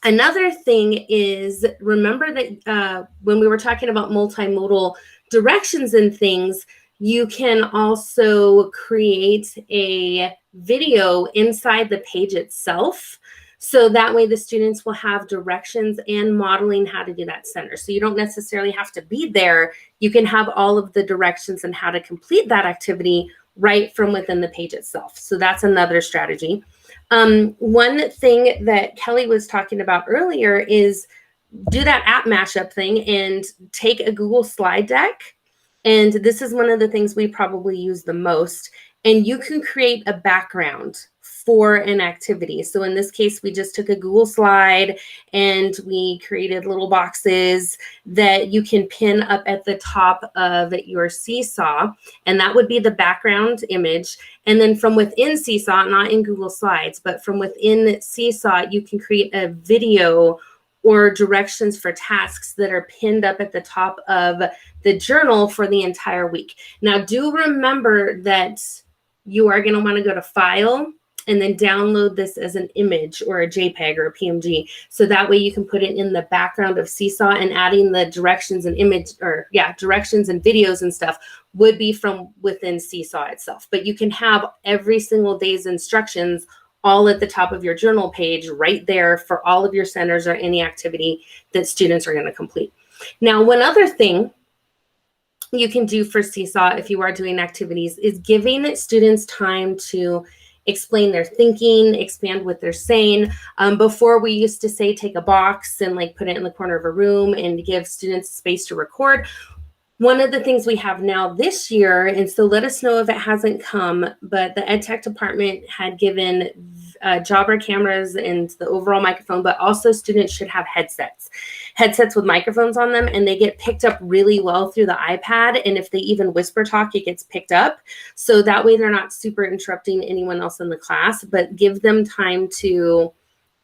Another thing is, remember that when we were talking about multimodal directions and things, you can also create a video inside the page itself. So that way the students will have directions and modeling how to do that center. So you don't necessarily have to be there. You can have all of the directions and how to complete that activity right from within the page itself. So that's another strategy. One thing that Kelly was talking about earlier is do that app mashup thing and take a Google slide deck. And this is one of the things we probably use the most. And you can create a background for an activity. So in this case, we just took a Google slide and we created little boxes that you can pin up at the top of your Seesaw. And that would be the background image. And then from within Seesaw, not in Google Slides, but from within Seesaw, you can create a video or directions for tasks that are pinned up at the top of the journal for the entire week. Now, do remember that you are going to want to go to File and then download this as an image or a JPEG or a PNG. So that way you can put it in the background of Seesaw, and adding the directions and directions and videos and stuff would be from within Seesaw itself. But you can have every single day's instructions all at the top of your journal page right there for all of your centers or any activity that students are going to complete. Now, one other thing you can do for Seesaw if you are doing activities is giving students time to explain their thinking, expand what they're saying. Before we used to say take a box and like put it in the corner of a room and give students space to record. One of the things we have now this year, and so let us know if it hasn't come, but the ed tech department had given jobber cameras and the overall microphone, but also students should have headsets with microphones on them, and they get picked up really well through the iPad. And if they even whisper talk, it gets picked up. So that way they're not super interrupting anyone else in the class, but give them time to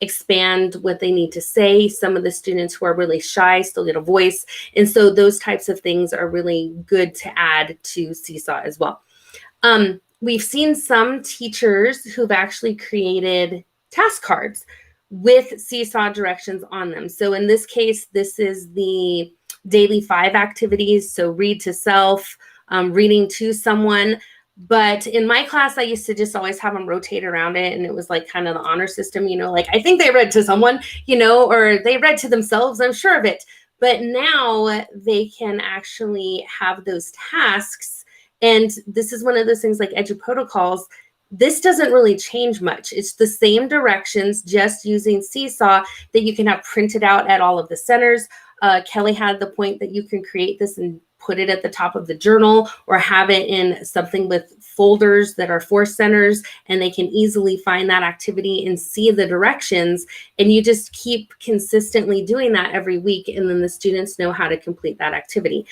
expand what they need to say. Some of the students who are really shy still get a voice. And so those types of things are really good to add to Seesaw as well. We've seen some teachers who've actually created task cards with Seesaw directions on them. So in this case, this is the daily 5 activities. So read to self, reading to someone. But in my class, I used to just always have them rotate around it. And it was like kind of the honor system, like I think they read to someone, or they read to themselves, I'm sure of it. But now they can actually have those tasks. And this is one of those things like Edu Protocols. This doesn't really change much. It's the same directions, just using Seesaw that you can have printed out at all of the centers. Kelly had the point that you can create this and put it at the top of the journal or have it in something with folders that are for centers, and they can easily find that activity and see the directions. And you just keep consistently doing that every week, and then the students know how to complete that activity.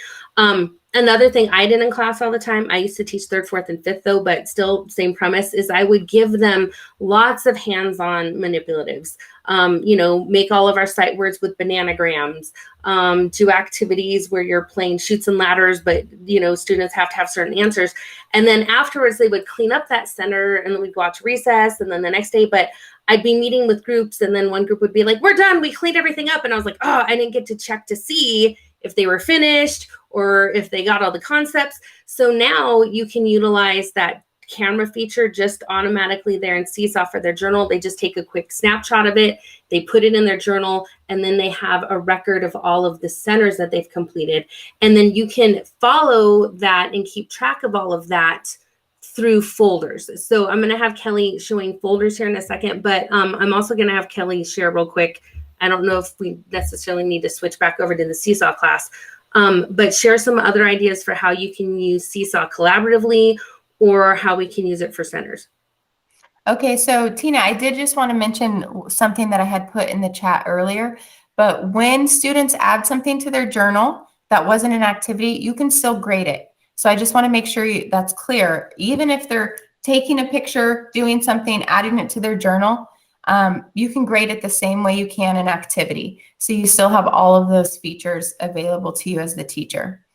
Another thing I did in class all the time, I used to teach 3rd, 4th, and 5th though, but still same premise, is I would give them lots of hands-on manipulatives. Make all of our sight words with bananagrams, do activities where you're playing chutes and ladders, but students have to have certain answers. And then afterwards they would clean up that center, and then we'd go out to recess, and then the next day, but I'd be meeting with groups, and then one group would be like, we're done, we cleaned everything up. And I was like, oh, I didn't get to check to see if they were finished or if they got all the concepts. So now you can utilize that camera feature just automatically there in Seesaw for their journal. They just take a quick snapshot of it, they put it in their journal, and then they have a record of all of the centers that they've completed. And then you can follow that and keep track of all of that through folders. So I'm going to have Kelly showing folders here in a second, but I'm also going to have Kelly share real quick. I don't know if we necessarily need to switch back over to the Seesaw class, but share some other ideas for how you can use Seesaw collaboratively or how we can use it for centers. Okay, so Tina, I did just want to mention something that I had put in the chat earlier, but when students add something to their journal that wasn't an activity, you can still grade it. So I just want to make sure that's clear. Even if they're taking a picture, doing something, adding it to their journal, you can grade it the same way you can an activity. So you still have all of those features available to you as the teacher.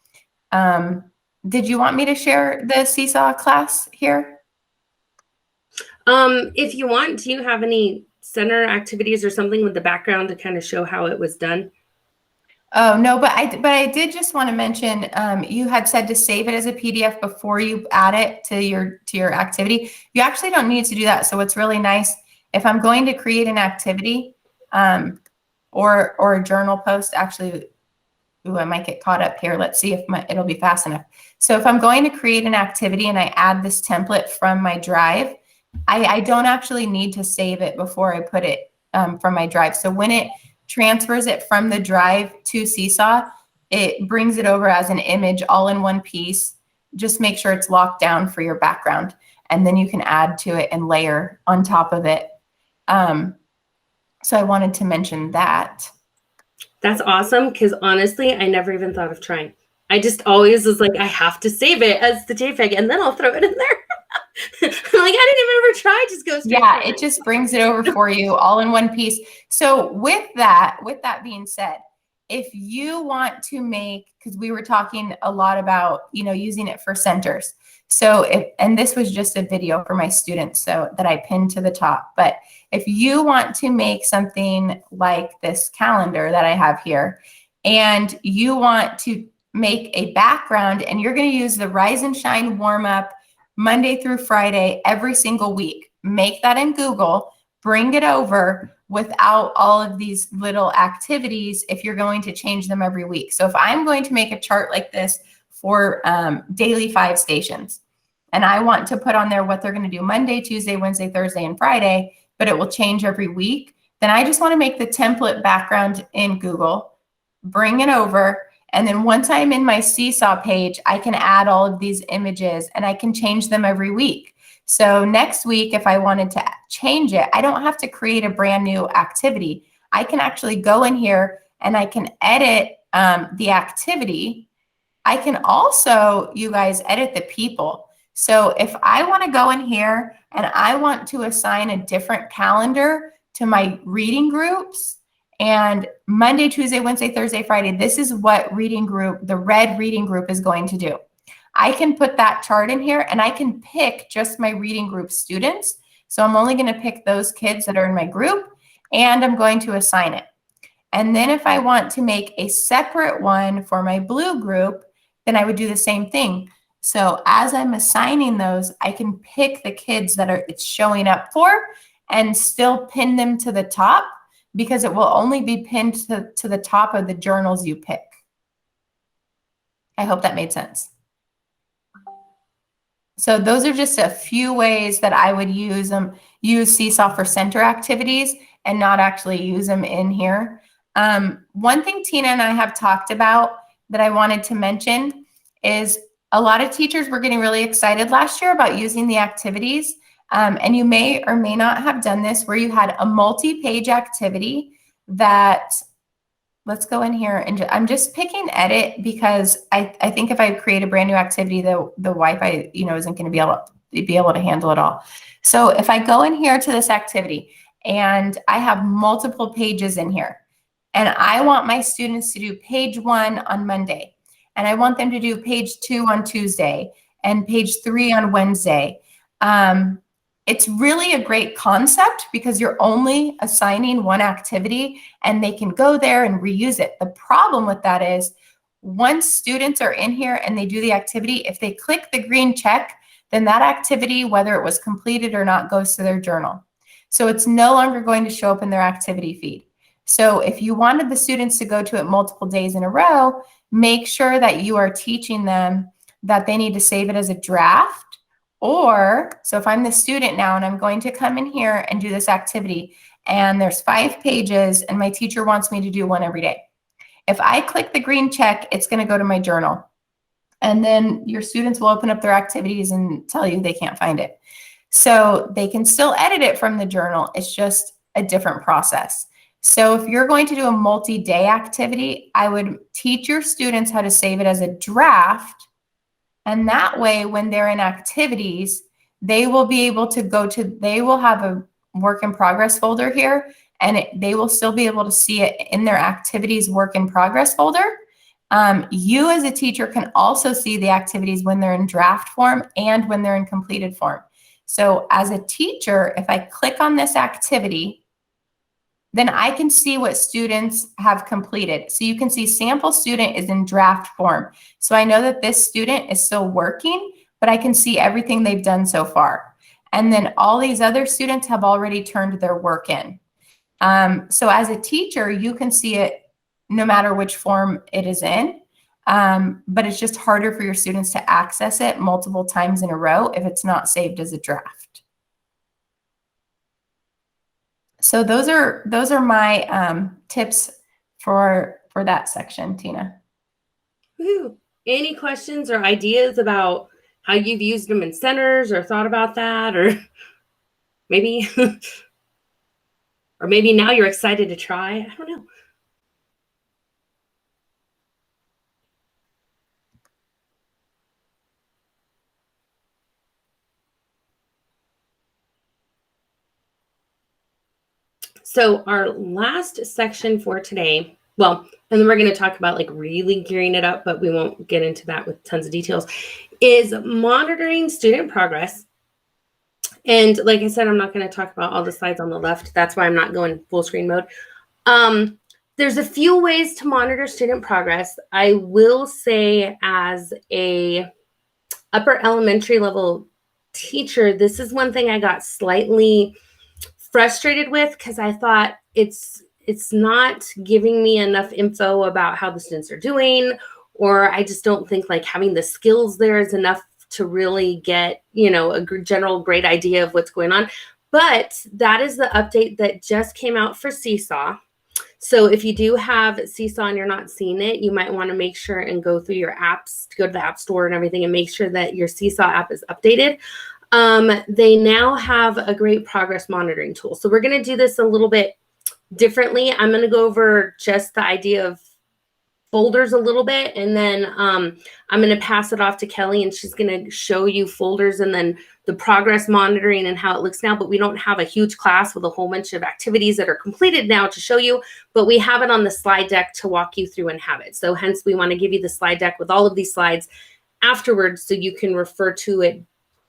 Did you want me to share the Seesaw class here? If you want, do you have any center activities or something with the background to kind of show how it was done? Oh, no, but I did just want to mention, you had said to save it as a PDF before you add it to your activity. You actually don't need to do that. So what's really nice, if I'm going to create an activity or a journal post, actually, ooh, I might get caught up here. Let's see if it'll be fast enough. So if I'm going to create an activity and I add this template from my drive, I don't actually need to save it before I put it from my drive. So when it transfers it from the drive to Seesaw, it brings it over as an image all in one piece. Just make sure it's locked down for your background, and then you can add to it and layer on top of it. So I wanted to mention that. That's awesome, because honestly, I never even thought of trying. I just always was like, I have to save it as the JPEG, and then I'll throw it in there. I'm like, I didn't even ever try. Just go straight. Yeah, it just brings it over for you all in one piece. So with that being said, if you want to make, because we were talking a lot about, using it for centers. So and this was just a video for my students, so that I pinned to the top. But if you want to make something like this calendar that I have here, and you want to make a background, and you're going to use the Rise and Shine warm up Monday through Friday every single week, make that in Google, bring it over without all of these little activities if you're going to change them every week. So if I'm going to make a chart like this for daily 5 stations, and I want to put on there what they're going to do Monday, Tuesday, Wednesday, Thursday, and Friday, but it will change every week, then I just want to make the template background in Google, bring it over, and then once I'm in my Seesaw page, I can add all of these images and I can change them every week. So next week, if I wanted to change it, I don't have to create a brand new activity. I can actually go in here and I can edit the activity. I can also, you guys, edit the people. So if I want to go in here and I want to assign a different calendar to my reading groups, and Monday, Tuesday, Wednesday, Thursday, Friday, this is what reading group, the red reading group is going to do. I can put that chart in here and I can pick just my reading group students. So I'm only going to pick those kids that are in my group and I'm going to assign it. And then if I want to make a separate one for my blue group, then I would do the same thing. So as I'm assigning those, I can pick the kids that it's showing up for and still pin them to the top, because it will only be pinned to the top of the journals you pick. I hope that made sense. So those are just a few ways that I would use Seesaw for center activities and not actually use them in here. One thing Tina and I have talked about that I wanted to mention is a lot of teachers were getting really excited last year about using the activities. And you may or may not have done this where you had a multi-page activity that, let's go in here and I'm just picking edit because I think if I create a brand new activity, the Wi-Fi, isn't going to be able to handle it all. So if I go in here to this activity and I have multiple pages in here and I want my students to do page 1 on Monday and I want them to do page 2 on Tuesday and page 3 on Wednesday. It's really a great concept because you're only assigning one activity and they can go there and reuse it. The problem with that is once students are in here and they do the activity, if they click the green check, then that activity, whether it was completed or not, goes to their journal. So it's no longer going to show up in their activity feed. So if you wanted the students to go to it multiple days in a row, make sure that you are teaching them that they need to save it as a draft. Or, so if I'm the student now and I'm going to come in here and do this activity and there's 5 pages and my teacher wants me to do one every day. If I click the green check, it's going to go to my journal. And then your students will open up their activities and tell you they can't find it. So they can still edit it from the journal. It's just a different process. So if you're going to do a multi-day activity, I would teach your students how to save it as a draft. And that way, when they're in activities, they will be able to they will have a work in progress folder here, and they will still be able to see it in their activities work in progress folder. You as a teacher can also see the activities when they're in draft form and when they're in completed form. So as a teacher, if I click on this activity, then I can see what students have completed. So you can see sample student is in draft form. So I know that this student is still working, but I can see everything they've done so far. And then all these other students have already turned their work in. So as a teacher, you can see it no matter which form it is in, but it's just harder for your students to access it multiple times in a row if it's not saved as a draft. So those are my tips for that section, Tina. Woo. Any questions or ideas about how you've used them in centers or thought about that, or maybe, or maybe now you're excited to try? I don't know. So our last section for today, well, and then we're going to talk about like really gearing it up, but we won't get into that with tons of details, is monitoring student progress. And like I said, I'm not going to talk about all the slides on the left. That's why I'm not going full screen mode. There's a few ways to monitor student progress. I will say as a upper elementary level teacher, this is one thing I got slightly frustrated with because I thought it's not giving me enough info about how the students are doing, or I just don't think like having the skills there is enough to really get, you know, a general great idea of what's going on. But that is the update that just came out for Seesaw. So if you do have Seesaw and you're not seeing it, you might want to make sure and go through your apps, to go to the App Store and everything, and make sure that your Seesaw app is updated. They now have a great progress monitoring tool. So we're going to do this a little bit differently. I'm going to go over just the idea of folders a little bit, and then I'm going to pass it off to Kelly, and she's going to show you folders and then the progress monitoring and how it looks now. But we don't have a huge class with a whole bunch of activities that are completed now to show you, but we have it on the slide deck to walk you through and have it. So hence we want to give you the slide deck with all of these slides afterwards, so you can refer to it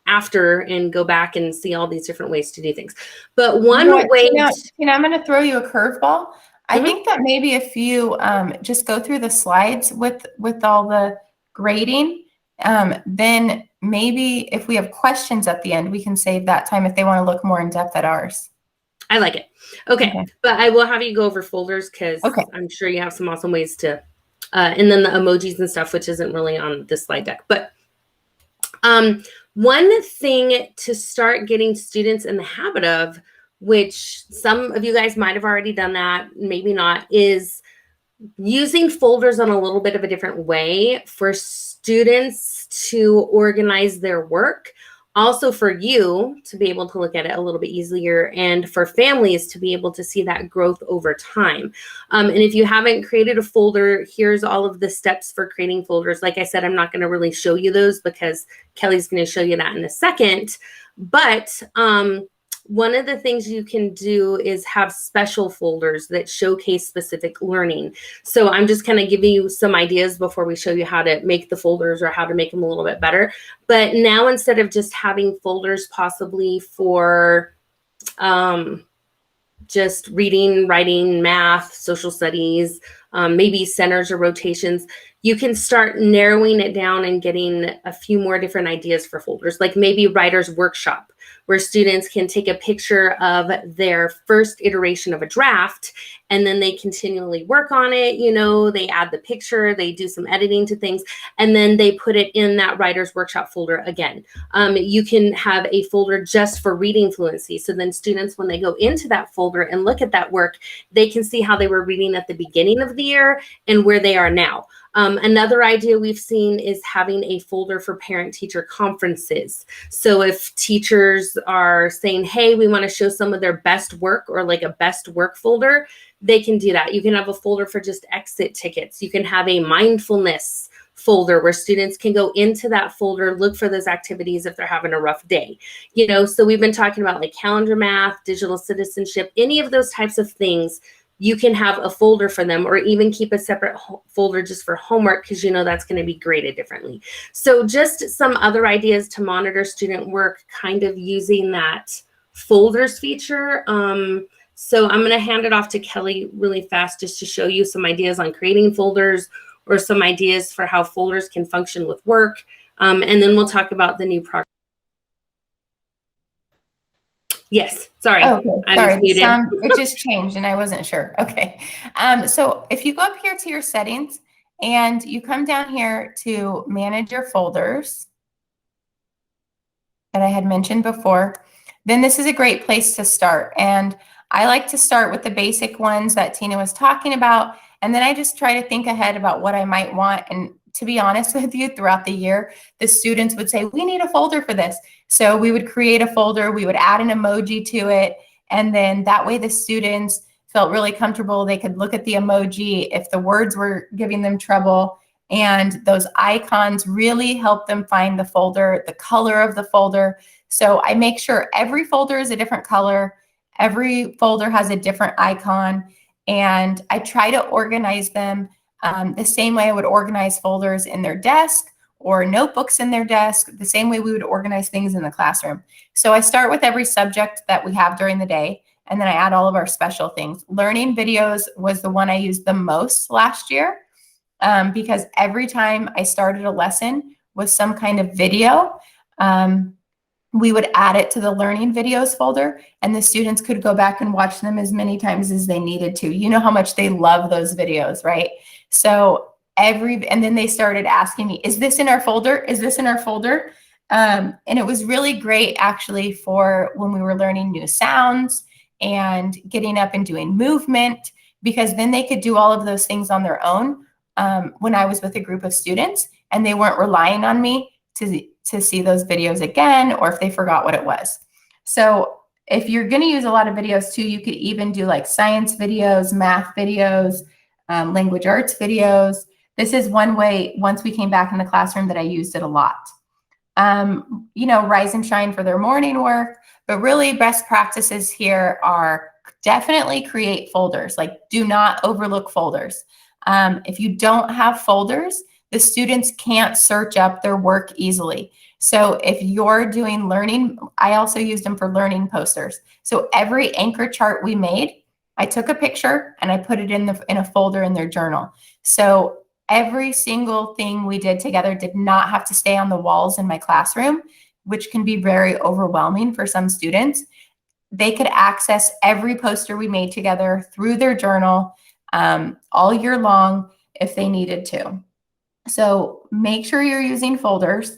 after and go back and see all these different ways to do things. But one way, I'm going to throw you a curveball. I think that maybe if you just go through the slides with all the grading, then maybe if we have questions at the end, we can save that time if they want to look more in depth at ours. I like it. Okay. But I will have you go over folders, because I'm sure you have some awesome ways to, and then the emojis and stuff, which isn't really on this slide deck. But one thing to start getting students in the habit of, which some of you guys might have already done that, maybe not, is using folders in a little bit of a different way for students to organize their work. Also for you to be able to look at it a little bit easier, and for families to be able to see that growth over time. And if you haven't created a folder, here's all of the steps for creating folders. Like I said, I'm not going to really show you those because Kelly's going to show you that in a second. But one of the things you can do is have special folders that showcase specific learning. So I'm just kind of giving you some ideas before we show you how to make the folders or how to make them a little bit better. But now, instead of just having folders possibly for just reading, writing, math, social studies, maybe centers or rotations, you can start narrowing it down and getting a few more different ideas for folders, like maybe writer's workshop, where students can take a picture of their first iteration of a draft, and then they continually work on it. You know, they add the picture, they do some editing to things, and then they put it in that writer's workshop folder again. You can have a folder just for reading fluency. So then students, when they go into that folder and look at that work, they can see how they were reading at the beginning of the year and where they are now. Another idea we've seen is having a folder for parent-teacher conferences. So if teachers are saying, hey, we want to show some of their best work, or like a best work folder, they can do that. You can have a folder for just exit tickets. You can have a mindfulness folder where students can go into that folder, look for those activities if they're having a rough day. You know, so we've been talking about like calendar math, digital citizenship, any of those types of things. You can have a folder for them, or even keep a separate folder just for homework, because you know that's going to be graded differently. So just some other ideas to monitor student work, kind of using that folders feature. So I'm going to hand it off to Kelly really fast, just to show you some ideas on creating folders, or some ideas for how folders can function with work. And then we'll talk about the new progress. Yes, sorry. Okay, sorry. It just changed and I wasn't sure. Okay. So if you go up here to your settings and you come down here to manage your folders that I had mentioned before, then this is a great place to start. And I like to start with the basic ones that Tina was talking about. And then I just try to think ahead about what I might want. And to be honest with you, throughout the year, the students would say, we need a folder for this. So we would create a folder, we would add an emoji to it. And then that way the students felt really comfortable. They could look at the emoji if the words were giving them trouble. And those icons really help them find the folder, the color of the folder. So I make sure every folder is a different color. Every folder has a different icon. And I try to organize them the same way I would organize folders in their desk or notebooks in their desk, the same way we would organize things in the classroom. So I start with every subject that we have during the day, and then I add all of our special things. Learning videos was the one I used the most last year, because every time I started a lesson with some kind of video, we would add it to the learning videos folder, and the students could go back and watch them as many times as they needed to. You know how much they love those videos, right? So and then they started asking me, is this in our folder? Is this in our folder? And it was really great actually for when we were learning new sounds and getting up and doing movement, because then they could do all of those things on their own when I was with a group of students, and they weren't relying on me to see those videos again, or if they forgot what it was. So if you're going to use a lot of videos too, you could even do like science videos, math videos, language arts videos. This is one way, once we came back in the classroom, that I used it a lot. You know, rise and shine for their morning work, but really best practices here are definitely create folders. Like, do not overlook folders. If you don't have folders, the students can't search up their work easily. So if you're doing learning, I also used them for learning posters. So every anchor chart we made, I took a picture and I put it in a folder in their journal. So every single thing we did together did not have to stay on the walls in my classroom, which can be very overwhelming for some students. They could access every poster we made together through their journal all year long if they needed to. So make sure you're using folders,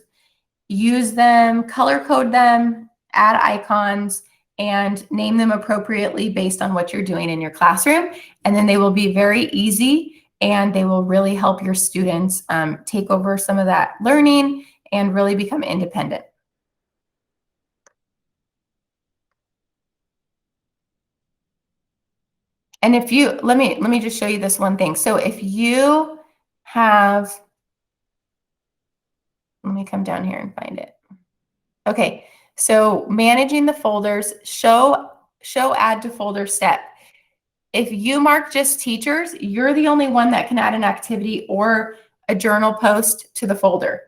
use them, color code them, add icons, and name them appropriately based on what you're doing in your classroom. And then they will be very easy, and they will really help your students take over some of that learning and really become independent. And if you, let me just show you this one thing. So if you have, let me come down here and find it. Okay, so managing the folders, show add to folder step. If you mark just teachers, you're the only one that can add an activity or a journal post to the folder.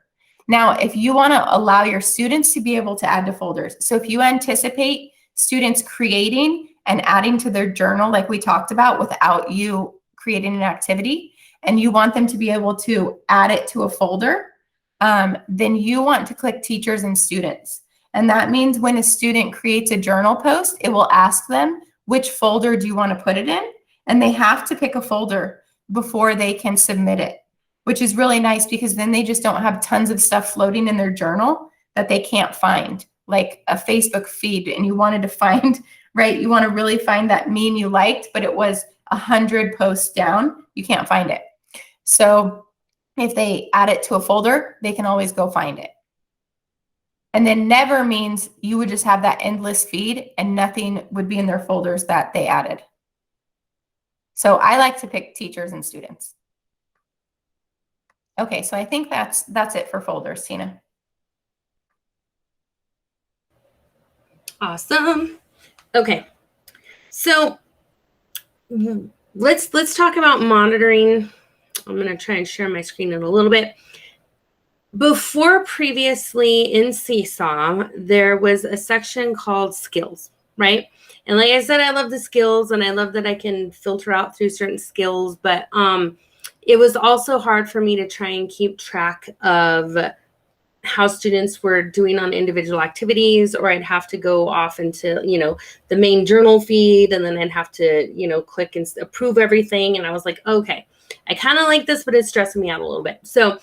Now, if you want to allow your students to be able to add to folders, so if you anticipate students creating and adding to their journal like we talked about without you creating an activity, and you want them to be able to add it to a folder, then you want to click teachers and students. And that means when a student creates a journal post, it will ask them, which folder do you want to put it in? And they have to pick a folder before they can submit it, which is really nice, because then they just don't have tons of stuff floating in their journal that they can't find, like a Facebook feed, and you wanted to find, right? You want to really find that meme you liked, but it was 100 posts down. You can't find it. So if they add it to a folder, they can always go find it. And then never means you would just have that endless feed and nothing would be in their folders that they added. So I like to pick teachers and students. Okay, so I think that's it for folders, Tina. Awesome. Okay, so let's talk about monitoring. I'm going to try and share my screen in a little bit. Before, previously in Seesaw, there was a section called skills, right? And like I said, I love the skills, and I love that I can filter out through certain skills, but it was also hard for me to try and keep track of how students were doing on individual activities, or I'd have to go off into, you know, the main journal feed, and then I'd have to, you know, click and approve everything. And I was like, okay, I kind of like this, but it's stressing me out a little bit. So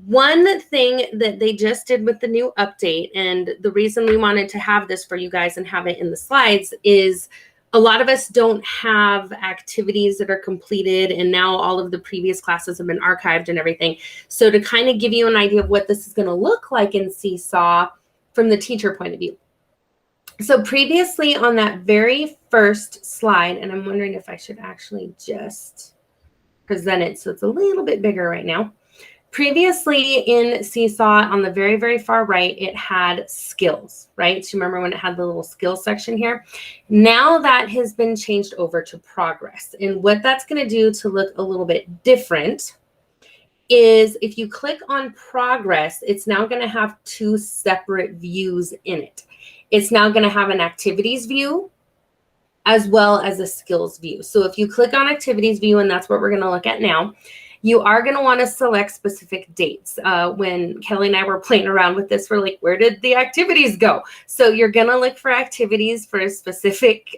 one thing that they just did with the new update, and the reason we wanted to have this for you guys and have it in the slides, is a lot of us don't have activities that are completed, and now all of the previous classes have been archived and everything. So to kind of give you an idea of what this is going to look like in Seesaw from the teacher point of view. So previously on that very first slide, and I'm wondering if I should actually just present it so it's a little bit bigger right now. Previously in Seesaw, on the very, very far right, it had skills, right? So remember when it had the little skills section here? Now that has been changed over to progress. And what that's going to do to look a little bit different is if you click on progress, it's now going to have two separate views in it. It's now going to have an activities view as well as a skills view. So if you click on activities view, and that's what we're going to look at now, you are going to want to select specific dates. When Kelly and I were playing around with this, we're like, where did the activities go? So you're going to look for activities for a specific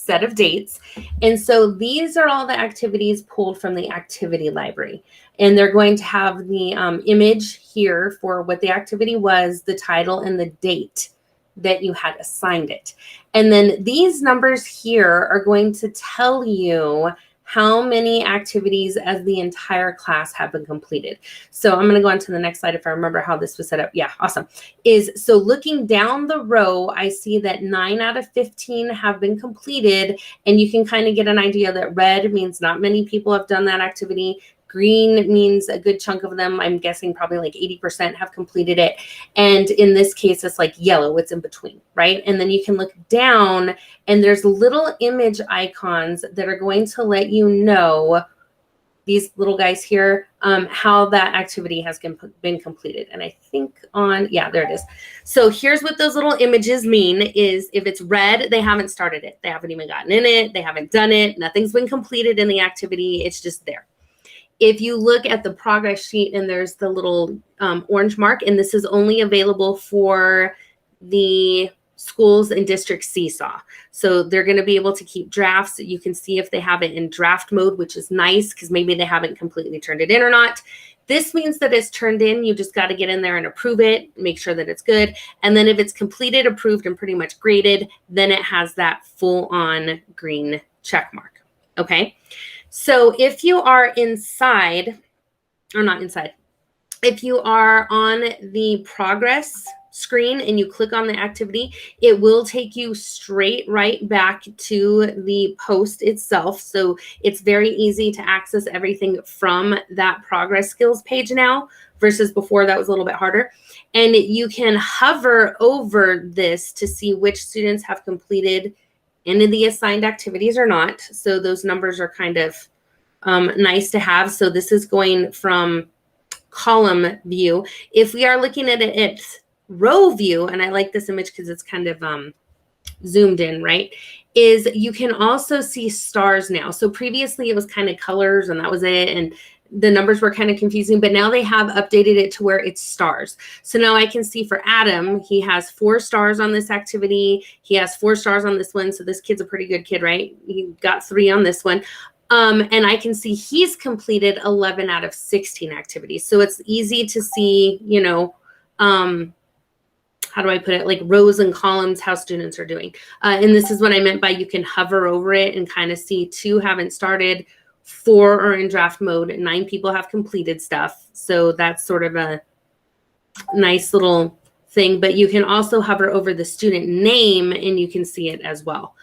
set of dates. And so these are all the activities pulled from the activity library. And they're going to have the image here for what the activity was, the title, and the date that you had assigned it. And then these numbers here are going to tell you how many activities as the entire class have been completed. So I'm going to go on to the next slide if I remember how this was set up. Yeah, awesome. So looking down the row, I see that 9 out of 15 have been completed, and you can kind of get an idea that red means not many people have done that activity. Green means a good chunk of them. I'm guessing probably like 80% have completed it. And in this case, it's like yellow, it's in between, right? And then you can look down and there's little image icons that are going to let you know, these little guys here, how that activity has been completed. And I think yeah, there it is. So here's what those little images mean is if it's red, they haven't started it. They haven't even gotten in it. They haven't done it. Nothing's been completed in the activity. It's just there. If you look at the progress sheet and there's the little orange mark, and this is only available for the schools in District Seesaw. So they're going to be able to keep drafts. You can see if they have it in draft mode, which is nice because maybe they haven't completely turned it in or not. This means that it's turned in. You just got to get in there and approve it, make sure that it's good. And then if it's completed, approved, and pretty much graded, then it has that full-on green check mark. Okay. So if you are inside, or not inside, if you are on the progress screen and you click on the activity, it will take you straight right back to the post itself. So it's very easy to access everything from that progress skills page now versus before that was a little bit harder. And you can hover over this to see which students have completed any of the assigned activities or not. So those numbers are kind of nice to have. So this is going from column view. If we are looking at it at row view, and I like this image because it's kind of zoomed in, right, is you can also see stars now. So previously it was kind of colors and that was it. And the numbers were kind of confusing, but now they have updated it to where it's stars. So now I can see for Adam, he has 4 stars on this activity. He has 4 stars on this one. So this kid's a pretty good kid, right? He got 3 on this one. And I can see he's completed 11 out of 16 activities. So it's easy to see, you know, how do I put it? Like rows and columns, how students are doing. And this is what I meant by you can hover over it and kind of see 2 haven't started, 4 are in draft mode, 9 people have completed stuff. So that's sort of a nice little thing, but you can also hover over the student name and you can see it as well.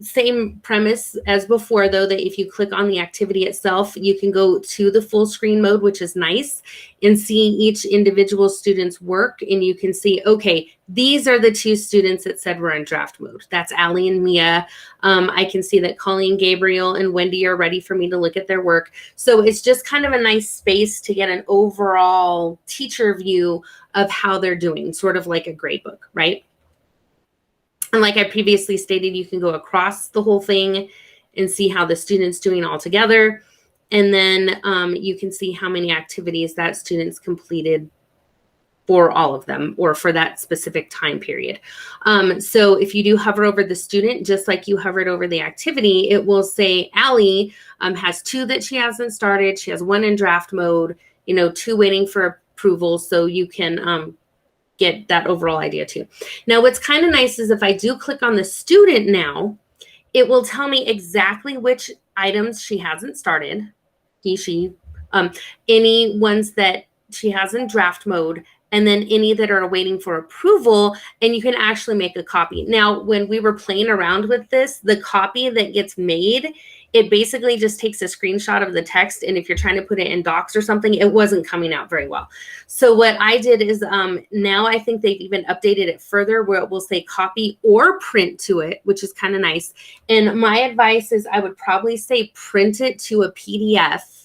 Same premise as before, though, that if you click on the activity itself, you can go to the full screen mode, which is nice, and see each individual student's work. And you can see, okay, these are the 2 students that said we're in draft mode. That's Allie and Mia. I can see that Colleen, Gabriel, and Wendy are ready for me to look at their work. So it's just kind of a nice space to get an overall teacher view of how they're doing, sort of like a grade book, right? And like I previously stated, you can go across the whole thing and see how the student's doing all together. And then you can see how many activities that student's completed for all of them or for that specific time period. So if you do hover over the student, just like you hovered over the activity, it will say Allie has 2 that she hasn't started. She has 1 in draft mode, you know, 2 waiting for approval. So you can get that overall idea too. Now, what's kind of nice is if I do click on the student now, it will tell me exactly which items she hasn't started, he, she, any ones that she has in draft mode, and then any that are waiting for approval, and you can actually make a copy. Now, when we were playing around with this, the copy that gets made, it basically just takes a screenshot of the text, and if you're trying to put it in docs or something, it wasn't coming out very well. So what I did is now I think they've even updated it further where it will say copy or print to it, which is kind of nice. And my advice is I would probably say print it to a PDF.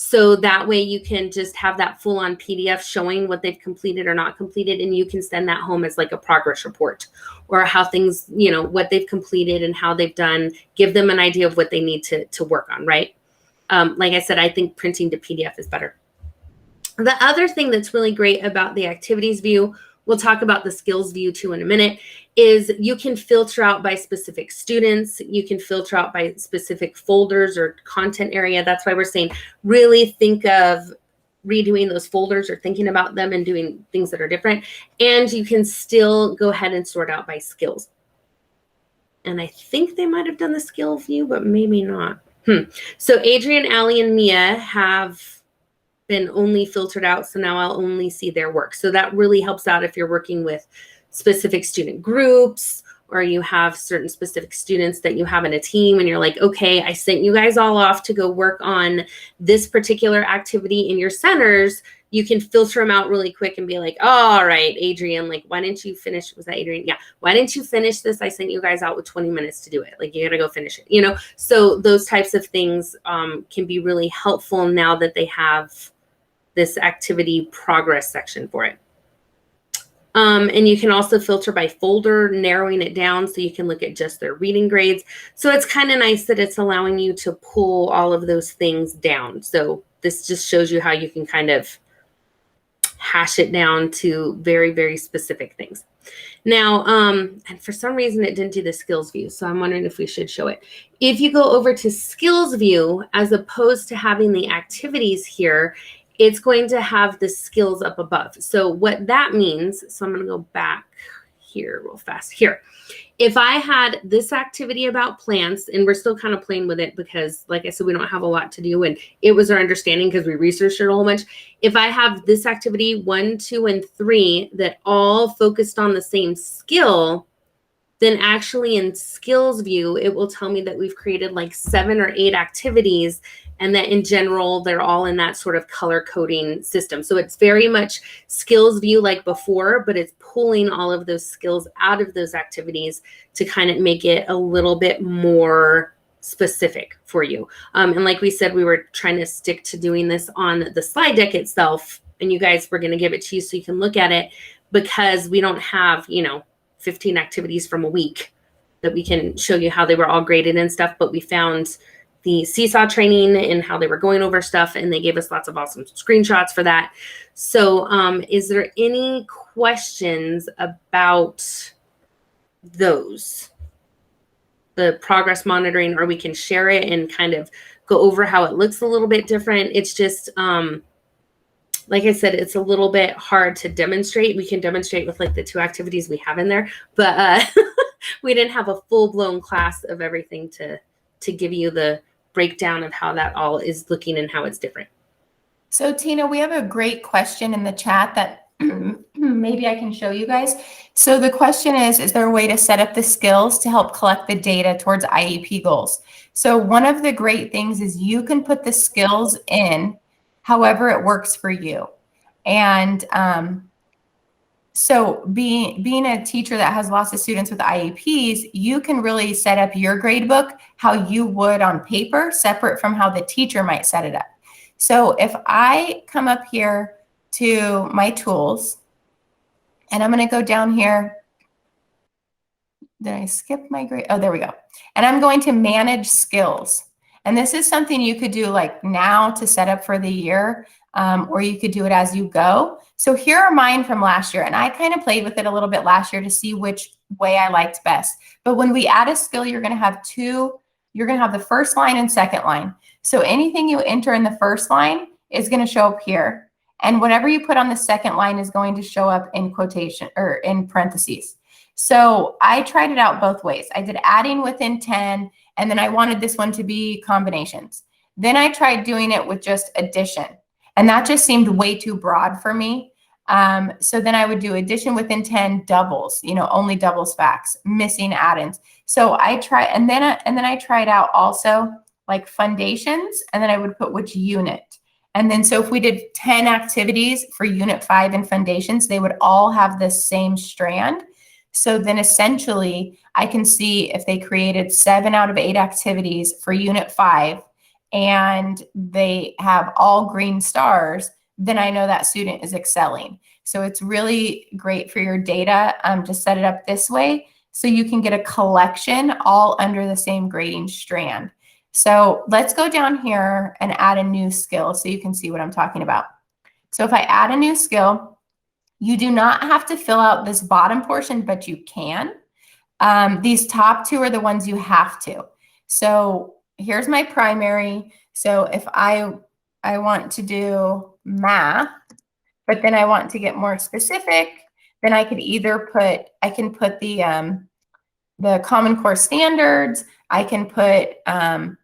So that way you can just have that full on PDF showing what they've completed or not completed. And you can send that home as like a progress report or how things, you know, what they've completed and how they've done, give them an idea of what they need to work on, right? Like I said, I think printing to PDF is better. The other thing that's really great about the activities view, we'll talk about the skills view too in a minute, is you can filter out by specific students. You can filter out by specific folders or content area. That's why we're saying really think of redoing those folders or thinking about them and doing things that are different. And you can still go ahead and sort out by skills. And I think they might have done the skill view, but maybe not. So Adrian, Allie, and Mia have been only filtered out. So now I'll only see their work. So that really helps out if you're working with specific student groups, or you have certain specific students that you have in a team and you're like, okay, I sent you guys all off to go work on this particular activity in your centers. You can filter them out really quick and be like, oh, all right, Adrian, like, why didn't you finish? Was that Adrian? Yeah. Why didn't you finish this? I sent you guys out with 20 minutes to do it. Like, you got to go finish it, you know? So those types of things can be really helpful now that they have this activity progress section for it. And you can also filter by folder, narrowing it down so you can look at just their reading grades. So it's kind of nice that it's allowing you to pull all of those things down. So this just shows you how you can kind of hash it down to very, very specific things. Now, and for some reason it didn't do the skills view, so I'm wondering if we should show it. If you go over to skills view, as opposed to having the activities here, it's going to have the skills up above. So what that means, so I'm going to go back here real fast. Here, if I had this activity about plants, and we're still kind of playing with it because, like I said, we don't have a lot to do, and it was our understanding because we researched it a whole bunch. If I have this activity 1, 2, and 3 that all focused on the same skill, then actually in skills view, it will tell me that we've created like 7 or 8 activities, and that in general, they're all in that sort of color coding system. So it's very much skills view like before, but it's pulling all of those skills out of those activities to kind of make it a little bit more specific for you. And like we said, we were trying to stick to doing this on the slide deck itself, and you guys were going to give it to you so you can look at it, because we don't have, 15 activities from a week that we can show you how they were all graded and stuff, but we found the Seesaw training and how they were going over stuff, and they gave us lots of awesome screenshots for that. So is there any questions about those? The progress monitoring, or we can share it and kind of go over how it looks a little bit different. It's just, like I said, it's a little bit hard to demonstrate. We can demonstrate with like the 2 activities we have in there, but we didn't have a full-blown class of everything to give you the breakdown of how that all is looking and how it's different. So Tina, we have a great question in the chat that maybe I can show you guys. So the question is there a way to set up the skills to help collect the data towards IEP goals? So one of the great things is you can put the skills in however it works for you. And so being a teacher that has lots of students with IEPs, you can really set up your grade book how you would on paper, separate from how the teacher might set it up. So if I come up here to my tools, and I'm going to go down here. Did I skip my grade? Oh, there we go. And I'm going to manage skills. And this is something you could do like now to set up for the year, or you could do it as you go. So here are mine from last year. And I kind of played with it a little bit last year to see which way I liked best. But when we add a skill, you're going to have you're going to have the first line and second line. So anything you enter in the first line is going to show up here. And whatever you put on the second line is going to show up in quotation or in parentheses. So I tried it out both ways. I did adding within 10, and then I wanted this one to be combinations. Then I tried doing it with just addition, and that just seemed way too broad for me. So then I would do addition within 10 doubles, only doubles facts, missing add-ins. So I tried, and then I tried out also like foundations, and then I would put which unit. And then so if we did 10 activities for unit 5 and foundations, they would all have the same strand. So then essentially I can see if they created 7 out of 8 activities for unit 5 and they have all green stars, then I know that student is excelling. So it's really great for your data to set it up this way so you can get a collection all under the same grading strand. So let's go down here and add a new skill so you can see what I'm talking about. So if I add a new skill, You do not have to fill out this bottom portion, but you can. These top two are the ones you have to. So here's my primary. So if I want to do math, but then I want to get more specific, then I could either put, I can put the Common Core standards. I can put,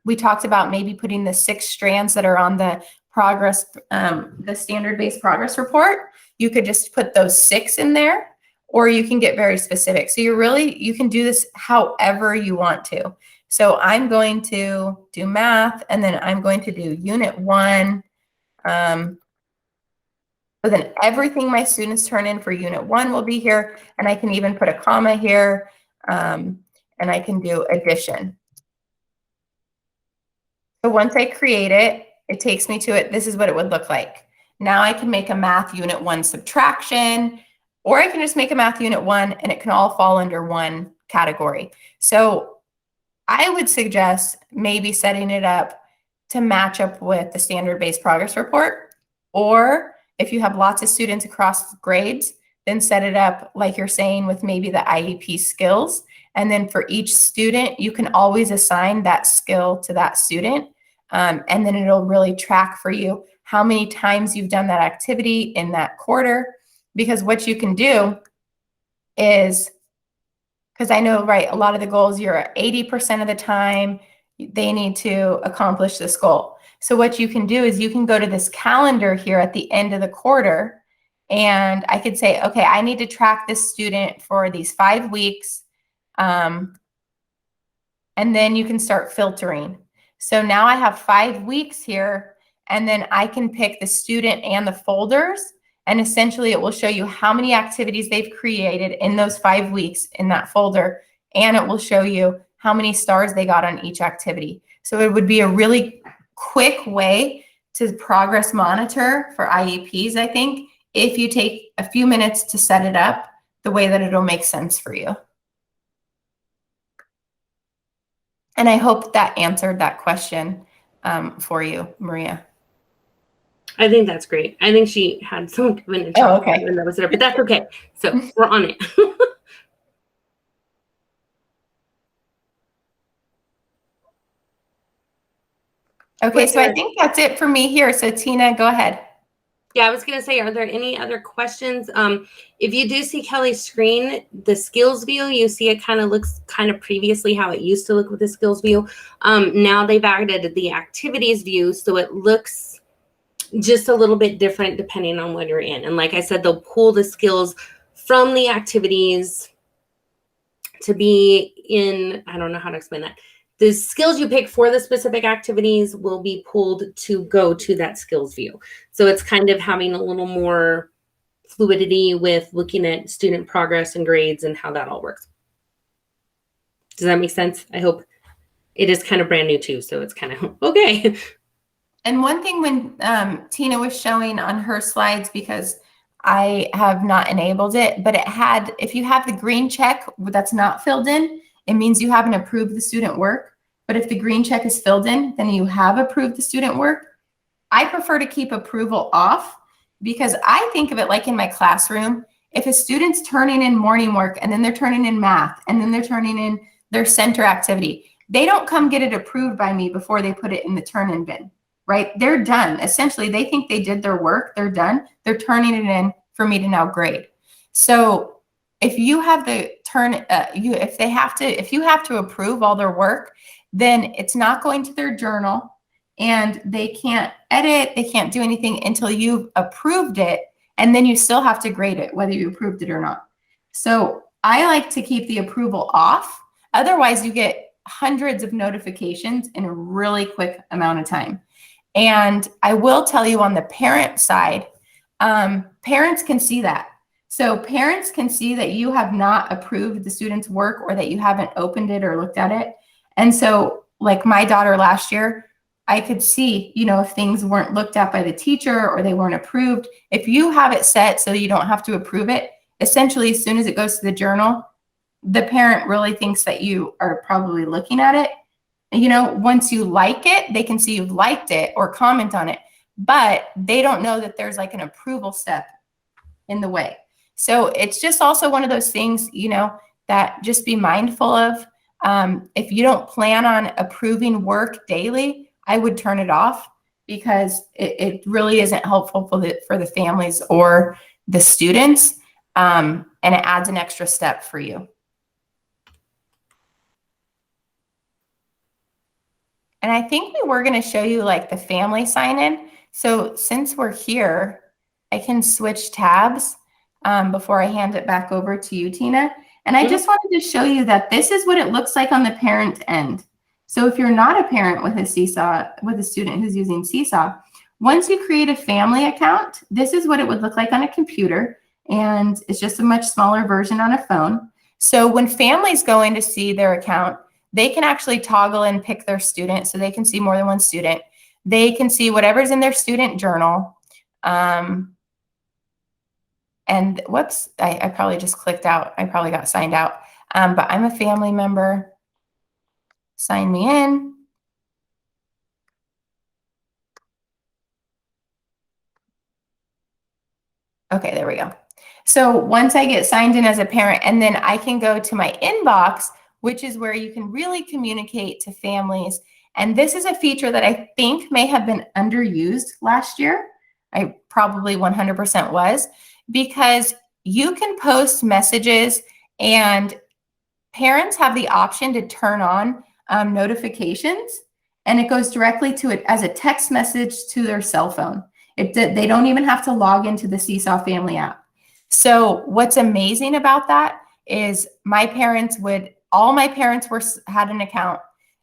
we talked about maybe putting the 6 strands that are on the progress, the standard-based progress report. You could just put those 6 in there, or you can get very specific. So you can do this however you want to. So I'm going to do math, and then I'm going to do unit 1. So then everything my students turn in for unit 1 will be here, and I can even put a comma here, and I can do addition. So once I create it, it takes me to it. This is what it would look like. Now I can make a math unit 1 subtraction, or I can just make a math unit 1 and it can all fall under one category. So I would suggest maybe setting it up to match up with the standard-based progress report, or if you have lots of students across grades, then set it up like you're saying with maybe the IEP skills. And then for each student, you can always assign that skill to that student. And then it'll really track for you how many times you've done that activity in that quarter. Because what you can do is, because I know, right, a lot of the goals, you're at 80% of the time, they need to accomplish this goal. So what you can do is you can go to this calendar here at the end of the quarter, and I could say, okay, I need to track this student for these 5 weeks. And then you can start filtering. So now I have 5 weeks here, and then I can pick the student and the folders, and essentially it will show you how many activities they've created in those 5 weeks in that folder, and it will show you how many stars they got on each activity. So it would be a really quick way to progress monitor for IEPs, I think, if you take a few minutes to set it up the way that it'll make sense for you. And I hope that answered that question for you, Maria. I think that's great. I think she had some kind of okay. that was there, but that's okay. So we're on it. Okay, so I think that's it for me here. So Tina, go ahead. Yeah, I was going to say, are there any other questions? If you do see Kelly's screen, the skills view, you see it kind of looks kind of previously how it used to look with the skills view. Now they've added the activities view, so it looks just a little bit different depending on what you're in. And like I said, they'll pull the skills from the activities to be in, I don't know how to explain that. The skills you pick for the specific activities will be pulled to go to that skills view. So it's kind of having a little more fluidity with looking at student progress and grades and how that all works. Does that make sense? I hope. It is kind of brand new too, so it's kind of okay. And one thing when Tina was showing on her slides, because I have not enabled it, but it had, if you have the green check that's not filled in, it means you haven't approved the student work. But if the green check is filled in, then you have approved the student work. I prefer to keep approval off, because I think of it like in my classroom. If a student's turning in morning work, and then they're turning in math, and then they're turning in their center activity, they don't come get it approved by me before they put it in the turn-in bin, right? They're done. Essentially, they think they did their work. They're done. They're turning it in for me to now grade. So if you have the if you have to approve all their work, then it's not going to their journal, and they can't edit, they can't do anything until you've approved it, and then you still have to grade it, whether you approved it or not. So I like to keep the approval off. Otherwise, you get hundreds of notifications in a really quick amount of time. And I will tell you on the parent side, parents can see that. So parents can see that you have not approved the student's work, or that you haven't opened it or looked at it. And so like my daughter last year, I could see, if things weren't looked at by the teacher or they weren't approved. If you have it set so you don't have to approve it, essentially as soon as it goes to the journal, the parent really thinks that you are probably looking at it. Once you like it, they can see you've liked it or comment on it, but they don't know that there's like an approval step in the way. So it's just also one of those things, that just be mindful of. If you don't plan on approving work daily, I would turn it off, because it really isn't helpful for the families or the students, and it adds an extra step for you. And I think we were going to show you like the family sign-in. So since we're here, I can switch tabs before I hand it back over to you, Tina. And I just wanted to show you that this is what it looks like on the parent end. So if you're not a parent with a Seesaw, with a student who's using Seesaw, once you create a family account, this is what it would look like on a computer. And it's just a much smaller version on a phone. So when families go in to see their account, they can actually toggle and pick their student, so they can see more than one student. They can see whatever's in their student journal. And whoops, I probably just clicked out. I probably got signed out. But I'm a family member. Sign me in. Okay, there we go. So once I get signed in as a parent, and then I can go to my inbox, which is where you can really communicate to families. And this is a feature that I think may have been underused last year. I probably 100% was, because you can post messages and parents have the option to turn on notifications, and it goes directly to it as a text message to their cell phone. They don't even have to log into the Seesaw Family app. So what's amazing about that is all my parents had an account.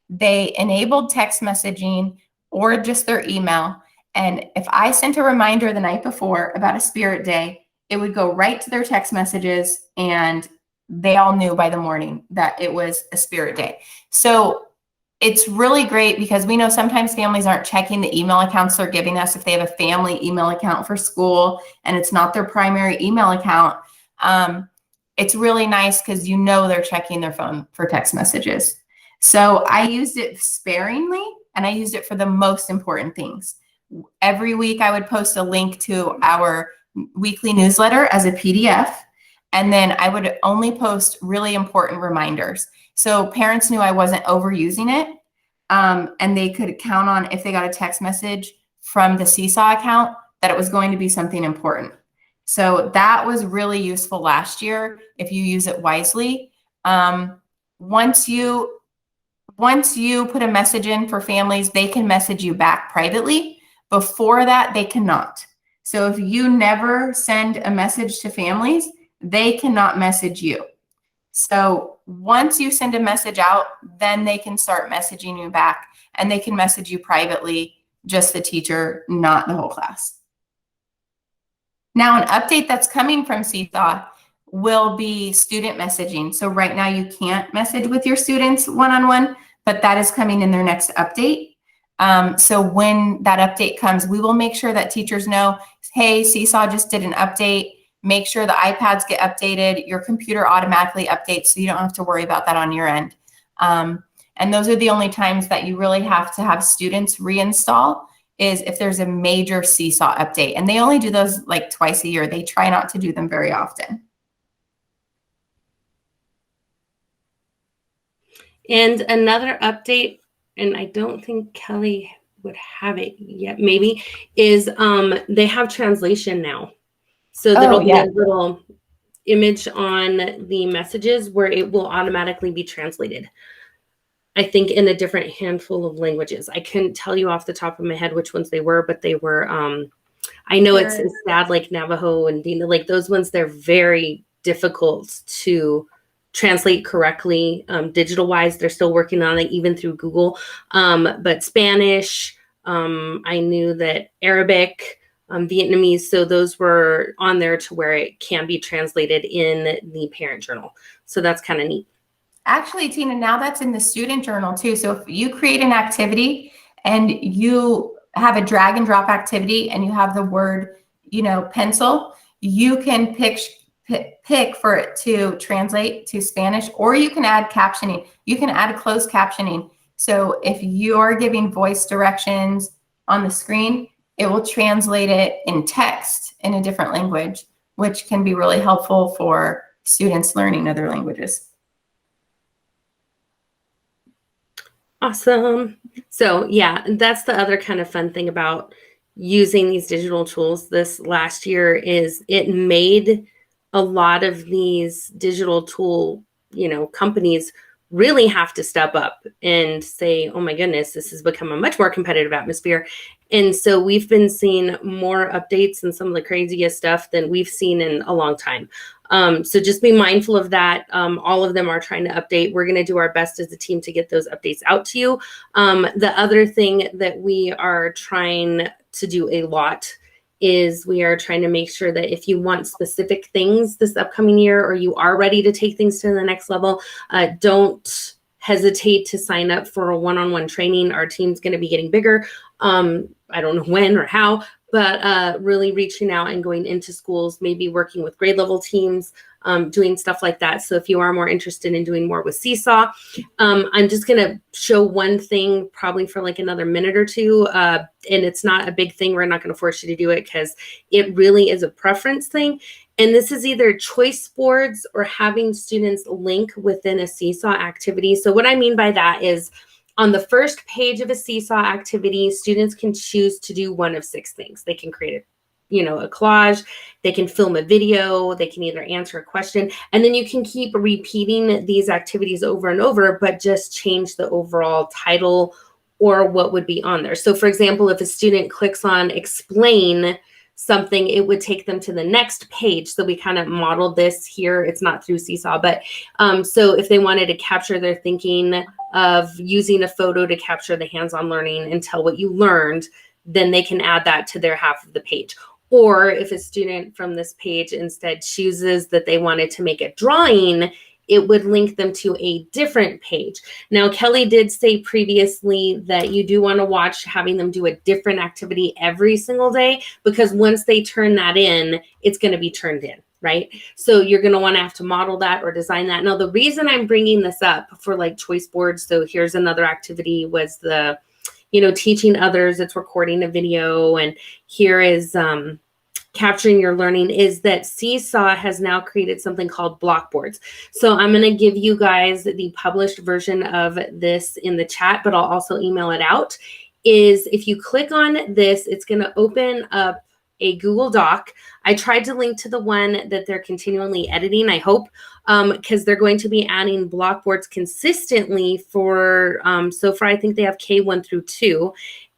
They enabled text messaging or just their email. And if I sent a reminder the night before about a spirit day, it would go right to their text messages, and they all knew by the morning that it was a spirit day. So it's really great, because we know sometimes families aren't checking the email accounts they're giving us if they have a family email account for school and it's not their primary email account. It's really nice because they're checking their phone for text messages. So I used it sparingly, and I used it for the most important things. Every week I would post a link to our weekly newsletter as a PDF, and then I would only post really important reminders. So parents knew I wasn't overusing it, and they could count on, if they got a text message from the Seesaw account, that it was going to be something important. So that was really useful last year if you use it wisely. Once you put a message in for families, they can message you back privately. Before that, they cannot. So if you never send a message to families, they cannot message you. So once you send a message out, then they can start messaging you back, and they can message you privately, just the teacher, not the whole class. Now, an update that's coming from Seesaw will be student messaging. So right now you can't message with your students one-on-one, but that is coming in their next update. So when that update comes, we will make sure that teachers know, hey, Seesaw just did an update. Make sure the iPads get updated. Your computer automatically updates, so you don't have to worry about that on your end. And those are the only times that you really have to have students reinstall, is if there's a major Seesaw update. And they only do those like twice a year. They try not to do them very often. And another update, and I don't think Kelly would have it yet, maybe, is they have translation now. So there'll be a little image on the messages where it will automatically be translated, I think, in a different handful of languages. I couldn't tell you off the top of my head which ones they were, but they were, I know it's sad, like Navajo and Dina, like those ones, they're very difficult to translate correctly. Digital wise, they're still working on it, even through Google. But Spanish, I knew that Arabic, Vietnamese, so those were on there to where it can be translated in the parent journal. So that's kind of neat. Actually, Tina, now that's in the student journal too. So if you create an activity and you have a drag and drop activity and you have the word, pencil, you can pick for it to translate to Spanish, or you can add captioning. You can add closed captioning. So if you're giving voice directions on the screen, it will translate it in text in a different language. which can be really helpful for students learning other languages. Awesome. So yeah, that's the other kind of fun thing about using these digital tools this last year is it made a lot of these digital tool, companies really have to step up and say, oh my goodness, this has become a much more competitive atmosphere. And so we've been seeing more updates and some of the craziest stuff than we've seen in a long time. So just be mindful of that. All of them are trying to update. We're going to do our best as a team to get those updates out to you. The other thing that we are trying to do a lot is we are trying to make sure that if you want specific things this upcoming year, or you are ready to take things to the next level, don't hesitate to sign up for a one-on-one training. Our team's going to be getting bigger. I don't know when or how, but really reaching out and going into schools, maybe working with grade level teams, doing stuff like that. So if you are more interested in doing more with Seesaw, I'm just going to show one thing probably for like another minute or two. And it's not a big thing. We're not going to force you to do it because it really is a preference thing. And this is either choice boards or having students link within a Seesaw activity. So what I mean by that is on the first page of a Seesaw activity, students can choose to do one of 6 things. They can create a collage, they can film a video, they can either answer a question, and then you can keep repeating these activities over and over, but just change the overall title or what would be on there. So for example, if a student clicks on explain something, it would take them to the next page. So we kind of modeled this here. It's not through Seesaw, but so if they wanted to capture their thinking of using a photo to capture the hands-on learning and tell what you learned, then they can add that to their half of the page. Or if a student from this page instead chooses that they wanted to make a drawing, it would link them to a different page. Now, Kelly did say previously that you do want to watch having them do a different activity every single day, because once they turn that in, it's going to be turned in, right? So you're going to want to have to model that or design that. Now, the reason I'm bringing this up for like choice boards, so here's another activity was the, teaching others, it's recording a video, and here is capturing your learning, is that Seesaw has now created something called blockboards. So I'm going to give you guys the published version of this in the chat, but I'll also email it out. Is if you click on this, it's going to open up a Google Doc. I tried to link to the one that they're continually editing, I hope, because they're going to be adding blockboards consistently for, so far I think they have K1 through 2.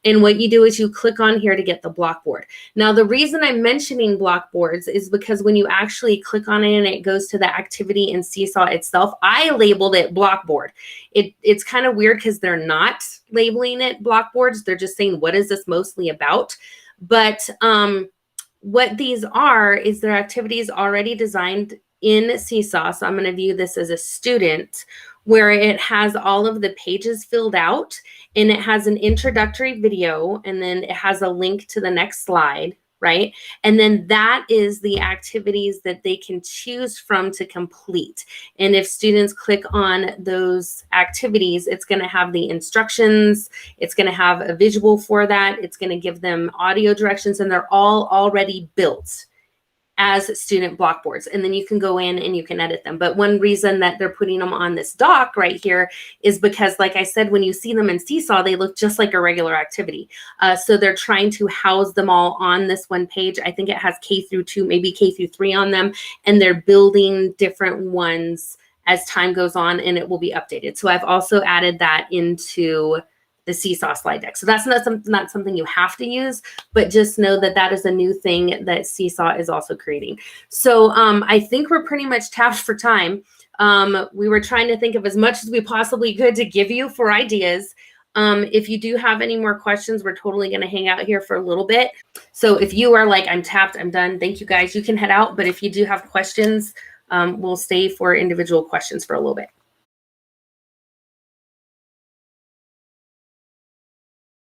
And what you do is you click on here to get the blockboard. Now, the reason I'm mentioning blockboards is because when you actually click on it and it goes to the activity in Seesaw itself, I labeled it blockboard. It's kind of weird because they're not labeling it blockboards. They're just saying, what is this mostly about? But what these are is their activities already designed in Seesaw. So I'm going to view this as a student, where it has all of the pages filled out, and it has an introductory video, and then it has a link to the next slide, right? And then that is the activities that they can choose from to complete. And if students click on those activities, it's going to have the instructions, it's going to have a visual for that, it's going to give them audio directions, and they're all already built as student blockboards. And then you can go in and you can edit them. But one reason that they're putting them on this doc right here is because, like I said, when you see them in Seesaw, they look just like a regular activity. So they're trying to house them all on this one page. I think it has K through 2, maybe K through 3 on them, and they're building different ones as time goes on, and it will be updated. So I've also added that into the Seesaw slide deck. So that's not something you have to use, but just know that that is a new thing that Seesaw is also creating. So I think we're pretty much tapped for time. We were trying to think of as much as we possibly could to give you for ideas. If you do have any more questions, we're totally going to hang out here for a little bit. So if you are like, I'm tapped, I'm done, thank you guys, you can head out. But if you do have questions, we'll stay for individual questions for a little bit.